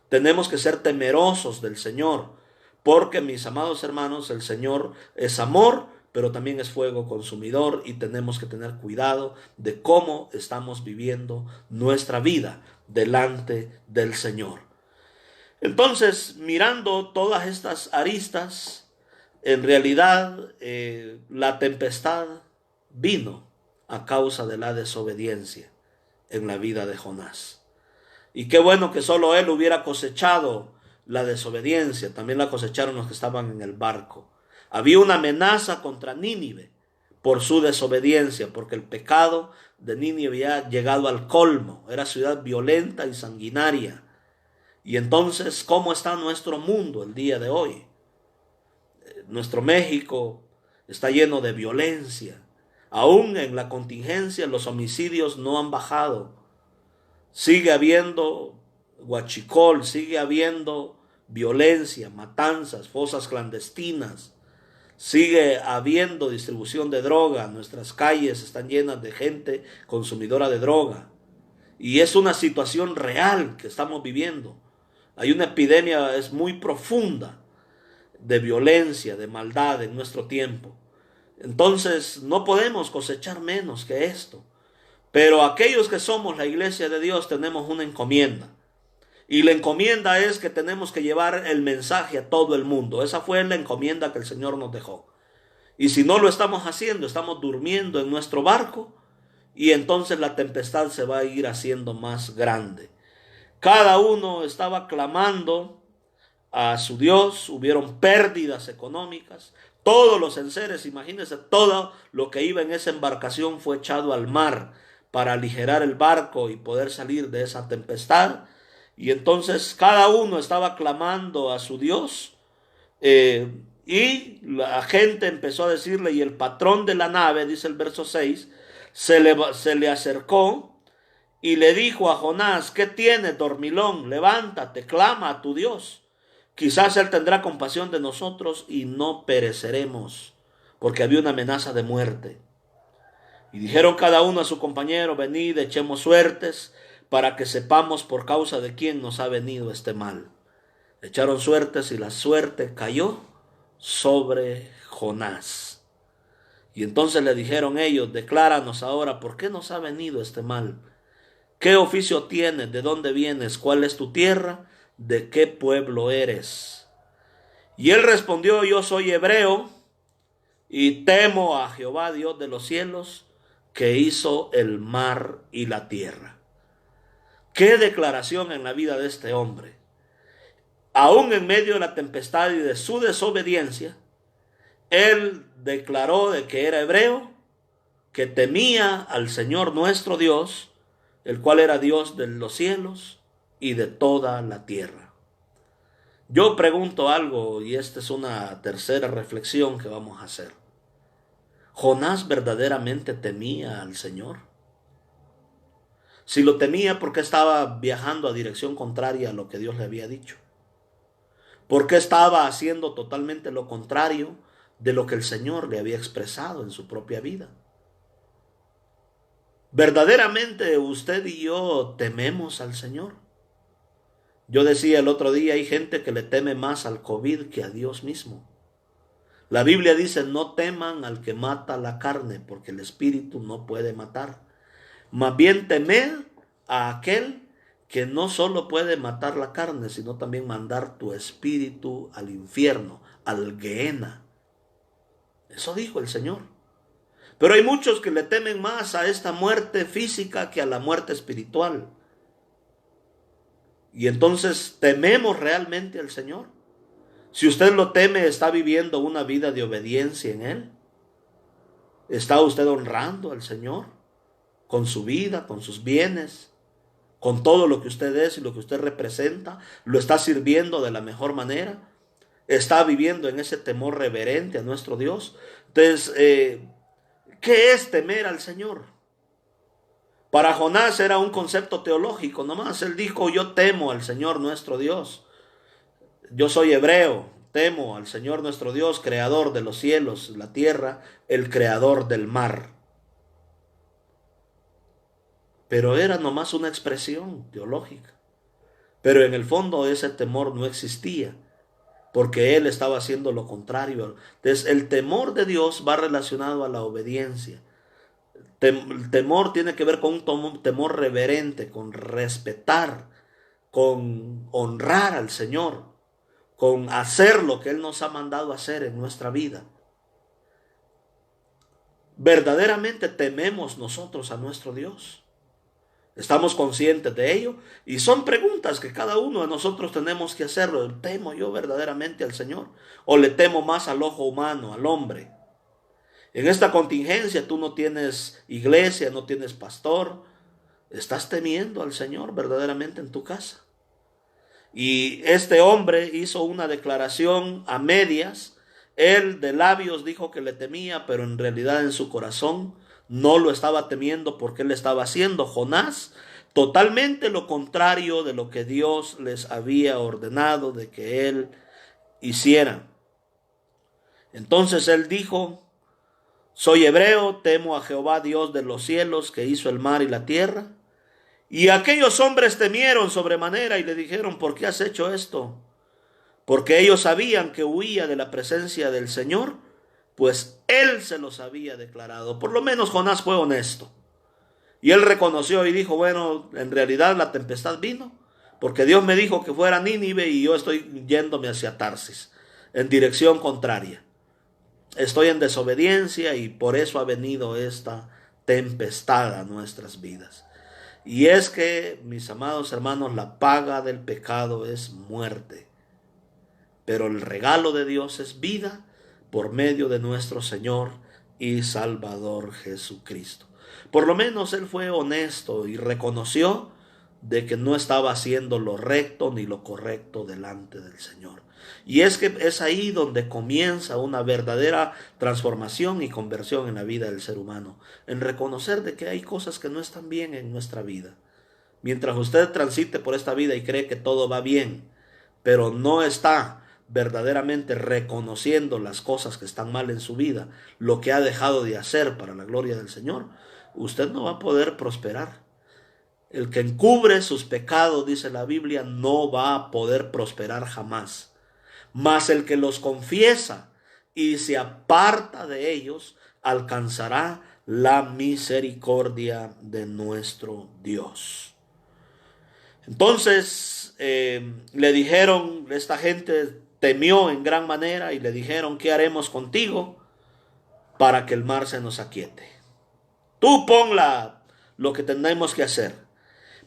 Tenemos que ser temerosos del Señor, porque, mis amados hermanos, el Señor es amor, pero también es fuego consumidor, y tenemos que tener cuidado de cómo estamos viviendo nuestra vida delante del Señor. Entonces, mirando todas estas aristas, En realidad, la tempestad vino a causa de la desobediencia en la vida de Jonás. Y qué bueno que solo él hubiera cosechado la desobediencia, también la cosecharon los que estaban en el barco. Había una amenaza contra Nínive por su desobediencia, porque el pecado de Nínive había llegado al colmo, era ciudad violenta y sanguinaria. Y entonces, ¿cómo está nuestro mundo el día de hoy? Nuestro México está lleno de violencia. Aún en la contingencia los homicidios no han bajado. Sigue habiendo huachicol, sigue habiendo violencia, matanzas, fosas clandestinas. Sigue habiendo distribución de droga. Nuestras calles están llenas de gente consumidora de droga. Y es una situación real que estamos viviendo. Hay una epidemia, es muy profunda, de violencia, de maldad en nuestro tiempo. Entonces no podemos cosechar menos que esto. Pero aquellos que somos la iglesia de Dios tenemos una encomienda. Y la encomienda es que tenemos que llevar el mensaje a todo el mundo. Esa fue la encomienda que el Señor nos dejó. Y si no lo estamos haciendo, estamos durmiendo en nuestro barco y entonces la tempestad se va a ir haciendo más grande. Cada uno estaba clamando a su Dios, hubieron pérdidas económicas, todos los enseres, imagínense, todo lo que iba en esa embarcación fue echado al mar para aligerar el barco y poder salir de esa tempestad. Y entonces cada uno estaba clamando a su Dios, y la gente empezó a decirle, y el patrón de la nave, dice el verso 6, se le acercó y le dijo a Jonás: ¿qué tienes, dormilón? Levántate, clama a tu Dios. Quizás él tendrá compasión de nosotros y no pereceremos, porque había una amenaza de muerte. Y dijeron cada uno a su compañero: venid, echemos suertes, para que sepamos por causa de quién nos ha venido este mal. Echaron suertes y la suerte cayó sobre Jonás. Y entonces le dijeron ellos: decláranos ahora por qué nos ha venido este mal. ¿Qué oficio tienes? ¿De dónde vienes? ¿Cuál es tu tierra? ¿De qué pueblo eres? Y él respondió: yo soy hebreo y temo a Jehová, Dios de los cielos, que hizo el mar y la tierra. Qué declaración en la vida de este hombre. Aún en medio de la tempestad y de su desobediencia, él declaró de que era hebreo, que temía al Señor nuestro Dios, el cual era Dios de los cielos y de toda la tierra. Yo pregunto algo, y esta es una tercera reflexión que vamos a hacer. ¿Jonás verdaderamente temía al Señor? Si lo temía, ¿por qué estaba viajando a dirección contraria a lo que Dios le había dicho? ¿Por qué estaba haciendo totalmente lo contrario de lo que el Señor le había expresado en su propia vida? ¿Verdaderamente usted y yo tememos al Señor? Yo decía el otro día, hay gente que le teme más al COVID que a Dios mismo. La Biblia dice: no teman al que mata la carne, porque el espíritu no puede matar. Más bien temed a aquel que no solo puede matar la carne, sino también mandar tu espíritu al infierno, al Gehenna. Eso dijo el Señor. Pero hay muchos que le temen más a esta muerte física que a la muerte espiritual. Y entonces, ¿tememos realmente al Señor? Si usted lo teme, ¿está viviendo una vida de obediencia en Él? ¿Está usted honrando al Señor con su vida, con sus bienes, con todo lo que usted es y lo que usted representa? ¿Lo está sirviendo de la mejor manera? ¿Está viviendo en ese temor reverente a nuestro Dios? Entonces, ¿qué es temer al Señor? Para Jonás era un concepto teológico nomás. Él dijo: yo temo al Señor nuestro Dios. Yo soy hebreo, temo al Señor nuestro Dios, creador de los cielos, la tierra, el creador del mar. Pero era nomás una expresión teológica. Pero en el fondo ese temor no existía, porque él estaba haciendo lo contrario. Entonces el temor de Dios va relacionado a la obediencia. El temor tiene que ver con un temor reverente, con respetar, con honrar al Señor, con hacer lo que Él nos ha mandado hacer en nuestra vida? ¿Verdaderamente tememos nosotros a nuestro Dios? ¿Estamos conscientes de ello? Y son preguntas que cada uno de nosotros tenemos que hacerlo. ¿Temo yo verdaderamente al Señor? ¿O le temo más al ojo humano, al hombre? En esta contingencia tú no tienes iglesia, no tienes pastor. ¿Estás temiendo al Señor verdaderamente en tu casa? Y este hombre hizo una declaración a medias. Él de labios dijo que le temía, pero en realidad en su corazón no lo estaba temiendo, porque él estaba haciendo, Jonás, totalmente lo contrario de lo que Dios les había ordenado de que él hiciera. Entonces él dijo: soy hebreo, temo a Jehová Dios de los cielos, que hizo el mar y la tierra. Y aquellos hombres temieron sobremanera y le dijeron: ¿por qué has hecho esto? Porque ellos sabían que huía de la presencia del Señor, pues Él se los había declarado. Por lo menos Jonás fue honesto. Y él reconoció y dijo: bueno, en realidad la tempestad vino, porque Dios me dijo que fuera a Nínive y yo estoy yéndome hacia Tarsis, en dirección contraria. Estoy en desobediencia y por eso ha venido esta tempestad a nuestras vidas. Y es que, mis amados hermanos, la paga del pecado es muerte, pero el regalo de Dios es vida por medio de nuestro Señor y Salvador Jesucristo. Por lo menos él fue honesto y reconoció de que no estaba haciendo lo recto ni lo correcto delante del Señor. Y es que es ahí donde comienza una verdadera transformación y conversión en la vida del ser humano, en reconocer de que hay cosas que no están bien en nuestra vida. Mientras usted transite por esta vida y cree que todo va bien, pero no está verdaderamente reconociendo las cosas que están mal en su vida, lo que ha dejado de hacer para la gloria del Señor, usted no va a poder prosperar. El que encubre sus pecados, dice la Biblia, no va a poder prosperar jamás. Mas el que los confiesa y se aparta de ellos, alcanzará la misericordia de nuestro Dios. Entonces le dijeron, esta gente temió en gran manera y le dijeron: ¿qué haremos contigo para que el mar se nos aquiete? Tú ponla lo que tenemos que hacer,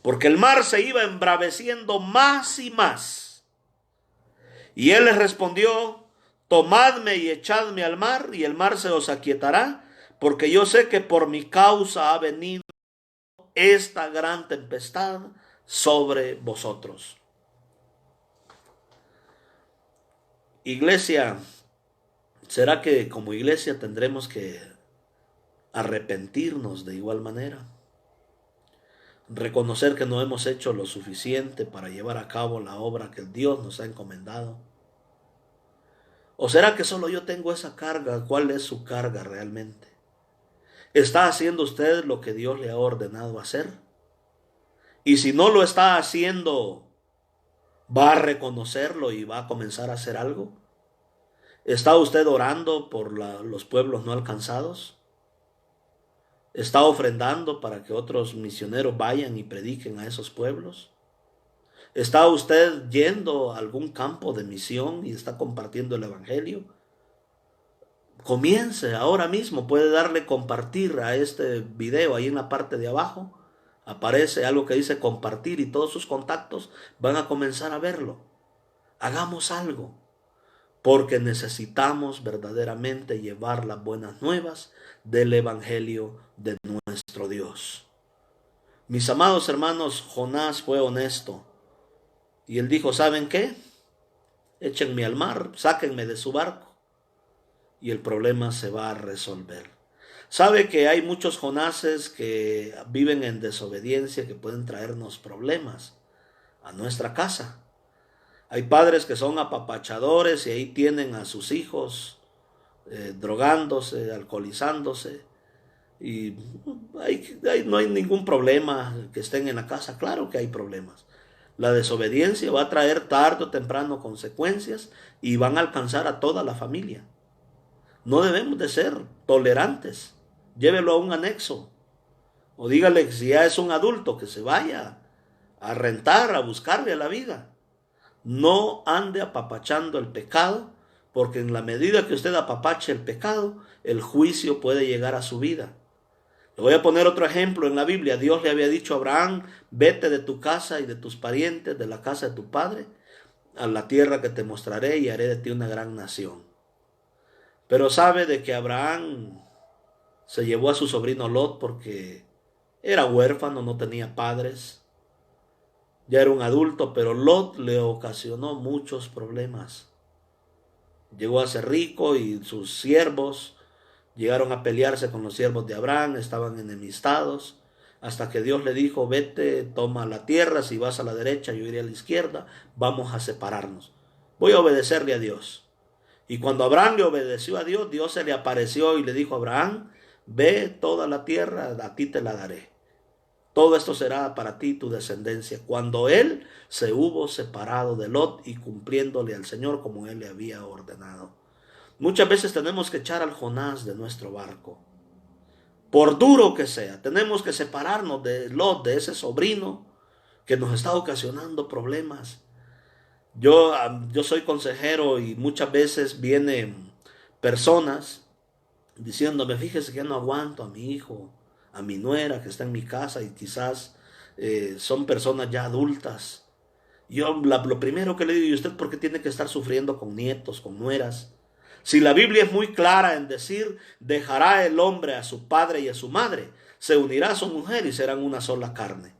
porque el mar se iba embraveciendo más y más. Y él les respondió: tomadme y echadme al mar, y el mar se os aquietará, porque yo sé que por mi causa ha venido esta gran tempestad sobre vosotros. Iglesia, ¿será que como iglesia tendremos que arrepentirnos de igual manera? Reconocer que no hemos hecho lo suficiente para llevar a cabo la obra que Dios nos ha encomendado. ¿O será que solo yo tengo esa carga? ¿Cuál es su carga realmente? ¿Está haciendo usted lo que Dios le ha ordenado hacer? Y si no lo está haciendo, ¿va a reconocerlo y va a comenzar a hacer algo? ¿Está usted orando por los pueblos no alcanzados? ¿Está ofrendando para que otros misioneros vayan y prediquen a esos pueblos? ¿Está usted yendo a algún campo de misión y está compartiendo el evangelio? Comience ahora mismo, puede darle compartir a este video ahí en la parte de abajo. Aparece algo que dice compartir y todos sus contactos van a comenzar a verlo. Hagamos algo, porque necesitamos verdaderamente llevar las buenas nuevas del evangelio de nuestro Dios. Mis amados hermanos, Jonás fue honesto y él dijo: ¿saben qué? Échenme al mar, sáquenme de su barco y el problema se va a resolver. Sabe que hay muchos Jonases que viven en desobediencia, que pueden traernos problemas a nuestra casa. Hay padres que son apapachadores y ahí tienen a sus hijos drogándose, alcoholizándose, y no hay ningún problema que estén en la casa. Claro que hay problemas. La desobediencia va a traer tarde o temprano consecuencias y van a alcanzar a toda la familia. No debemos de ser tolerantes. Llévelo a un anexo. O dígale que si ya es un adulto, que se vaya a rentar, a buscarle a la vida. No ande apapachando el pecado, porque en la medida que usted apapache el pecado, el juicio puede llegar a su vida. Le voy a poner otro ejemplo en la Biblia. Dios le había dicho a Abraham, vete de tu casa y de tus parientes, de la casa de tu padre, a la tierra que te mostraré y haré de ti una gran nación. Pero sabe de que Abraham se llevó a su sobrino Lot porque era huérfano, no tenía padres. Ya era un adulto, pero Lot le ocasionó muchos problemas. Llegó a ser rico y sus siervos llegaron a pelearse con los siervos de Abraham, estaban enemistados, hasta que Dios le dijo, vete, toma la tierra, si vas a la derecha, yo iré a la izquierda, vamos a separarnos. Voy a obedecerle a Dios. Y cuando Abraham le obedeció a Dios, Dios se le apareció y le dijo a Abraham, ve toda la tierra, a ti te la daré. Todo esto será para ti tu descendencia. Cuando él se hubo separado de Lot y cumpliéndole al Señor como él le había ordenado. Muchas veces tenemos que echar al Jonás de nuestro barco. Por duro que sea, tenemos que separarnos de Lot, de ese sobrino que nos está ocasionando problemas. Yo soy consejero y muchas veces vienen personas diciéndome, fíjese que ya no aguanto a mi hijo, a mi nuera que está en mi casa y quizás son personas ya adultas. Yo lo primero que le digo, ¿y usted por qué tiene que estar sufriendo con nietos, con nueras? Si la Biblia es muy clara en decir, dejará el hombre a su padre y a su madre, se unirá a su mujer y serán una sola carne.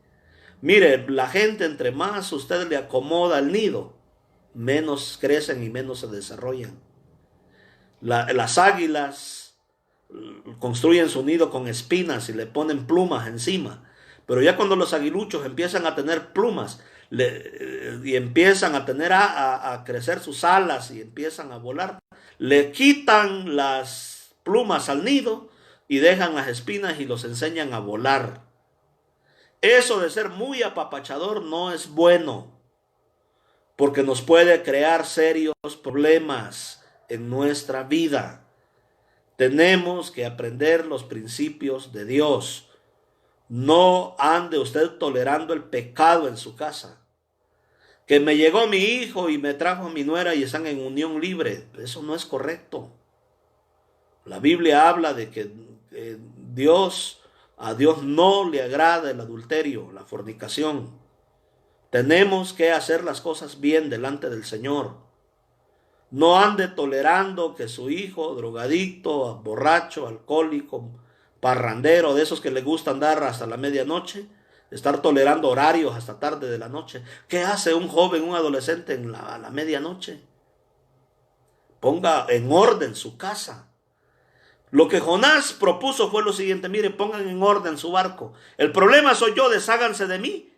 Mire, la gente entre más usted le acomoda el nido, menos crecen y menos se desarrollan. Las águilas construyen su nido con espinas y le ponen plumas encima. Pero ya cuando los aguiluchos empiezan a tener plumas y empiezan a tener a crecer sus alas y empiezan a volar, le quitan las plumas al nido y dejan las espinas y los enseñan a volar. Eso de ser muy apapachador no es bueno, porque nos puede crear serios problemas en nuestra vida. Tenemos que aprender los principios de Dios. No ande usted tolerando el pecado en su casa. Que me llegó mi hijo y me trajo a mi nuera y están en unión libre. Eso no es correcto. La Biblia habla de que a Dios no le agrada el adulterio, la fornicación. Tenemos que hacer las cosas bien delante del Señor. No ande tolerando que su hijo, drogadicto, borracho, alcohólico, parrandero, de esos que le gusta andar hasta la medianoche, estar tolerando horarios hasta tarde de la noche. ¿Qué hace un joven, un adolescente a la medianoche? Ponga en orden su casa. Lo que Jonás propuso fue lo siguiente, mire, pongan en orden su barco. El problema soy yo, desháganse de mí.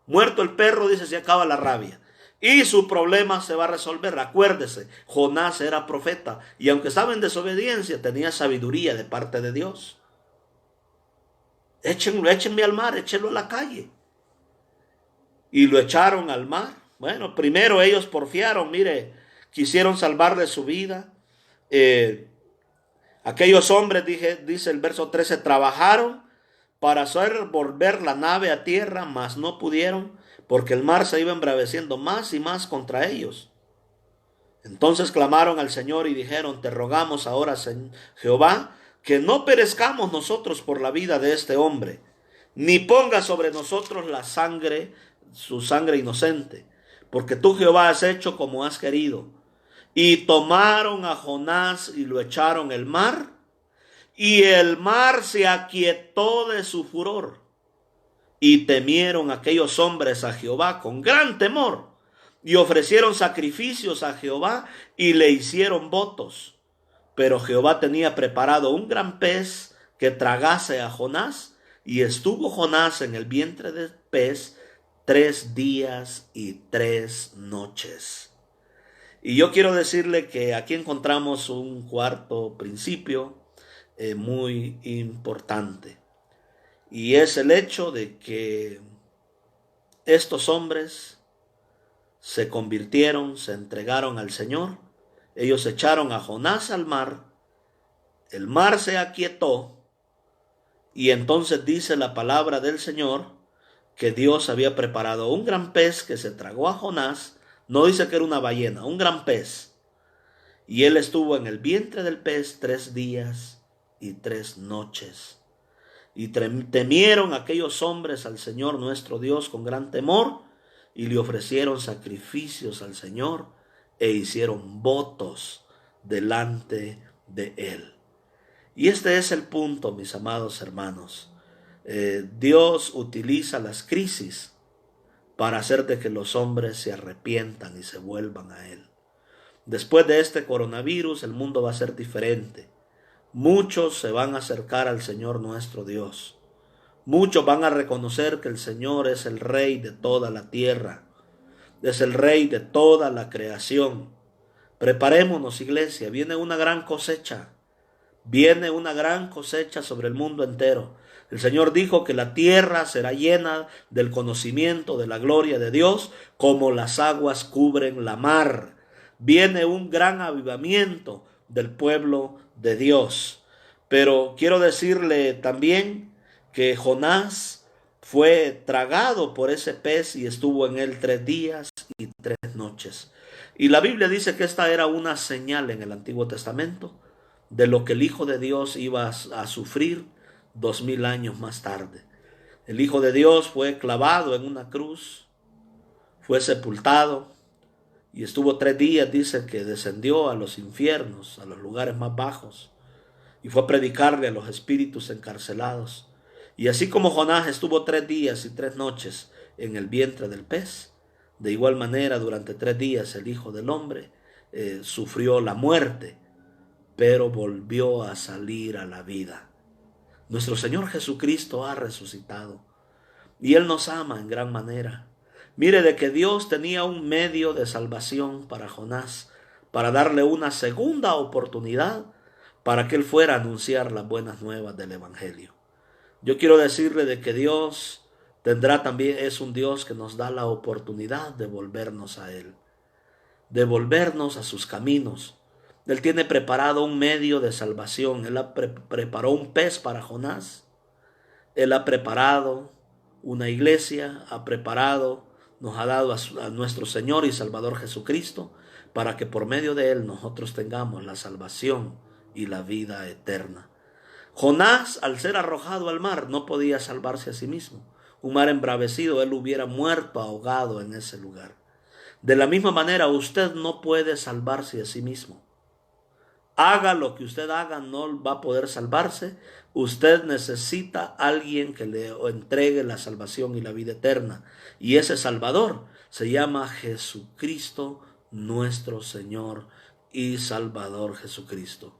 Muerto el perro, dice, se acaba la rabia. Y su problema se va a resolver. Acuérdese, Jonás era profeta y aunque estaba en desobediencia, tenía sabiduría de parte de Dios. Échenme al mar, échenlo a la calle. Y lo echaron al mar. Bueno, primero ellos porfiaron, mire, quisieron salvarle su vida. Aquellos hombres, dice el verso 13, trabajaron para hacer volver la nave a tierra, mas no pudieron, porque el mar se iba embraveciendo más y más contra ellos. Entonces clamaron al Señor y dijeron, te rogamos ahora, Jehová, que no perezcamos nosotros por la vida de este hombre, ni ponga sobre nosotros su sangre inocente, porque tú, Jehová, has hecho como has querido. Y tomaron a Jonás y lo echaron al mar, y el mar se aquietó de su furor. Y temieron aquellos hombres a Jehová con gran temor, y ofrecieron sacrificios a Jehová y le hicieron votos. Pero Jehová tenía preparado un gran pez que tragase a Jonás, y estuvo Jonás en el vientre del pez 3 días y 3 noches. Y yo quiero decirle que aquí encontramos un cuarto principio muy importante. Y es el hecho de que estos hombres se convirtieron, se entregaron al Señor. Ellos echaron a Jonás al mar. El mar se aquietó. Y entonces dice la palabra del Señor que Dios había preparado un gran pez que se tragó a Jonás No dice que era una ballena, un gran pez. Y él estuvo en el vientre del pez 3 días y 3 noches. Y temieron aquellos hombres al Señor nuestro Dios con gran temor, y le ofrecieron sacrificios al Señor e hicieron votos delante de él. Y este es el punto, mis amados hermanos. Dios utiliza las crisis para hacer de que los hombres se arrepientan y se vuelvan a Él. Después de este coronavirus, el mundo va a ser diferente. Muchos se van a acercar al Señor nuestro Dios. Muchos van a reconocer que el Señor es el Rey de toda la tierra. Es el Rey de toda la creación. Preparémonos, iglesia. Viene una gran cosecha. Viene una gran cosecha sobre el mundo entero. El Señor dijo que la tierra será llena del conocimiento de la gloria de Dios, como las aguas cubren la mar. Viene un gran avivamiento del pueblo de Dios. Pero quiero decirle también que Jonás fue tragado por ese pez y estuvo en él 3 días y 3 noches. Y la Biblia dice que esta era una señal en el Antiguo Testamento de lo que el Hijo de Dios iba a sufrir 2000 años más tarde. El Hijo de Dios fue clavado en una cruz, fue sepultado y estuvo 3 días, dice que descendió a los infiernos, a los lugares más bajos, y fue a predicarle a los espíritus encarcelados. Y así como Jonás estuvo 3 días y 3 noches en el vientre del pez, de igual manera durante 3 días el Hijo del Hombre sufrió la muerte, pero volvió a salir a la vida. Nuestro Señor Jesucristo ha resucitado y Él nos ama en gran manera. Mire de que Dios tenía un medio de salvación para Jonás, para darle una segunda oportunidad para que él fuera a anunciar las buenas nuevas del Evangelio. Yo quiero decirle de que Dios es un Dios que nos da la oportunidad de volvernos a Él, de volvernos a sus caminos. Él tiene preparado un medio de salvación. Él preparó un pez para Jonás. Él ha preparado una iglesia, nos ha dado a nuestro Señor y Salvador Jesucristo, para que por medio de Él nosotros tengamos la salvación y la vida eterna. Jonás, al ser arrojado al mar, no podía salvarse a sí mismo. Un mar embravecido, él hubiera muerto ahogado en ese lugar. De la misma manera, usted no puede salvarse a sí mismo. Haga lo que usted haga, no va a poder salvarse. Usted necesita a alguien que le entregue la salvación y la vida eterna. Y ese Salvador se llama Jesucristo, nuestro Señor y Salvador Jesucristo.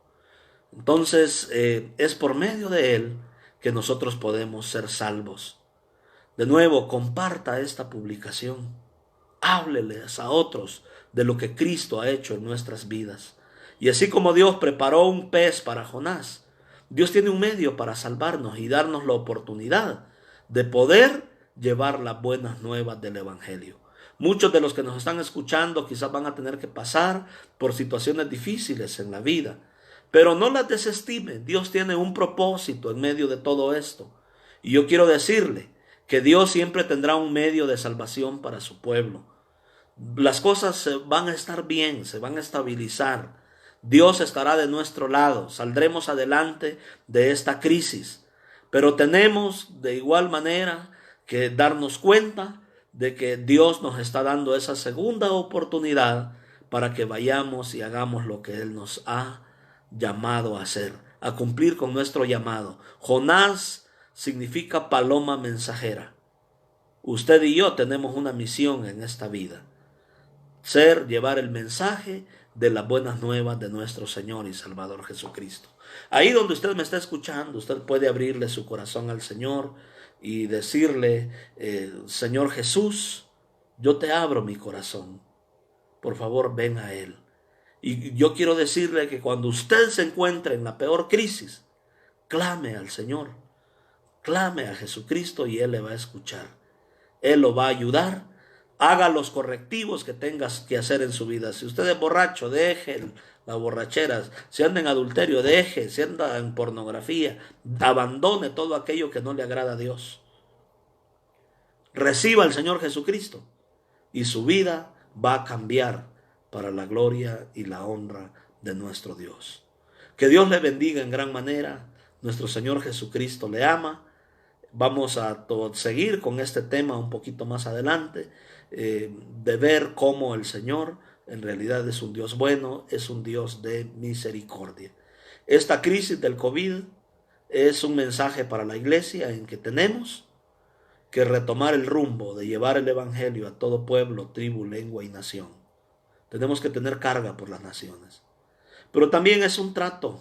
Entonces, es por medio de Él que nosotros podemos ser salvos. De nuevo, comparta esta publicación. Hábleles a otros de lo que Cristo ha hecho en nuestras vidas. Y así como Dios preparó un pez para Jonás, Dios tiene un medio para salvarnos y darnos la oportunidad de poder llevar las buenas nuevas del Evangelio. Muchos de los que nos están escuchando quizás van a tener que pasar por situaciones difíciles en la vida, pero no las desestime. Dios tiene un propósito en medio de todo esto. Y yo quiero decirle que Dios siempre tendrá un medio de salvación para su pueblo. Las cosas van a estar bien, se van a estabilizar. Dios estará de nuestro lado, saldremos adelante de esta crisis, pero tenemos de igual manera que darnos cuenta de que Dios nos está dando esa segunda oportunidad para que vayamos y hagamos lo que Él nos ha llamado a hacer, a cumplir con nuestro llamado. Jonás significa paloma mensajera. Usted y yo tenemos una misión en esta vida: llevar el mensaje de las buenas nuevas de nuestro Señor y Salvador Jesucristo. Ahí donde usted me está escuchando, usted puede abrirle su corazón al Señor y decirle: Señor Jesús, yo te abro mi corazón, por favor ven a Él. Y yo quiero decirle que cuando usted se encuentre en la peor crisis, clame al Señor, clame a Jesucristo y Él le va a escuchar. Él lo va a ayudar. Haga los correctivos que tengas que hacer en su vida. Si usted es borracho, deje la borrachera. Si anda en adulterio, deje. Si anda en pornografía, abandone todo aquello que no le agrada a Dios. Reciba al Señor Jesucristo y su vida va a cambiar para la gloria y la honra de nuestro Dios. Que Dios le bendiga en gran manera. Nuestro Señor Jesucristo le ama. Vamos a seguir con este tema un poquito más adelante, de ver cómo el Señor en realidad es un Dios bueno, es un Dios de misericordia. Esta crisis del COVID es un mensaje para la iglesia en que tenemos que retomar el rumbo de llevar el evangelio a todo pueblo, tribu, lengua y nación. Tenemos que tener carga por las naciones. Pero también es un trato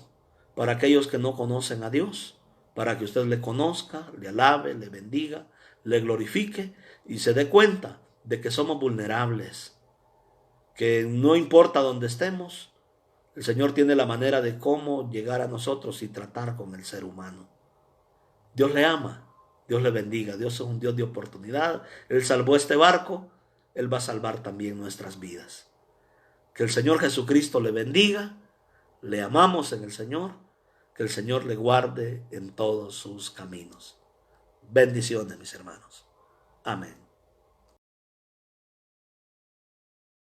para aquellos que no conocen a Dios, para que usted le conozca, le alabe, le bendiga, le glorifique y se dé cuenta de que somos vulnerables, que no importa dónde estemos, el Señor tiene la manera de cómo llegar a nosotros y tratar con el ser humano. Dios le ama, Dios le bendiga, Dios es un Dios de oportunidad. Él salvó este barco, Él va a salvar también nuestras vidas. Que el Señor Jesucristo le bendiga, le amamos en el Señor, que el Señor le guarde en todos sus caminos. Bendiciones, mis hermanos. Amén.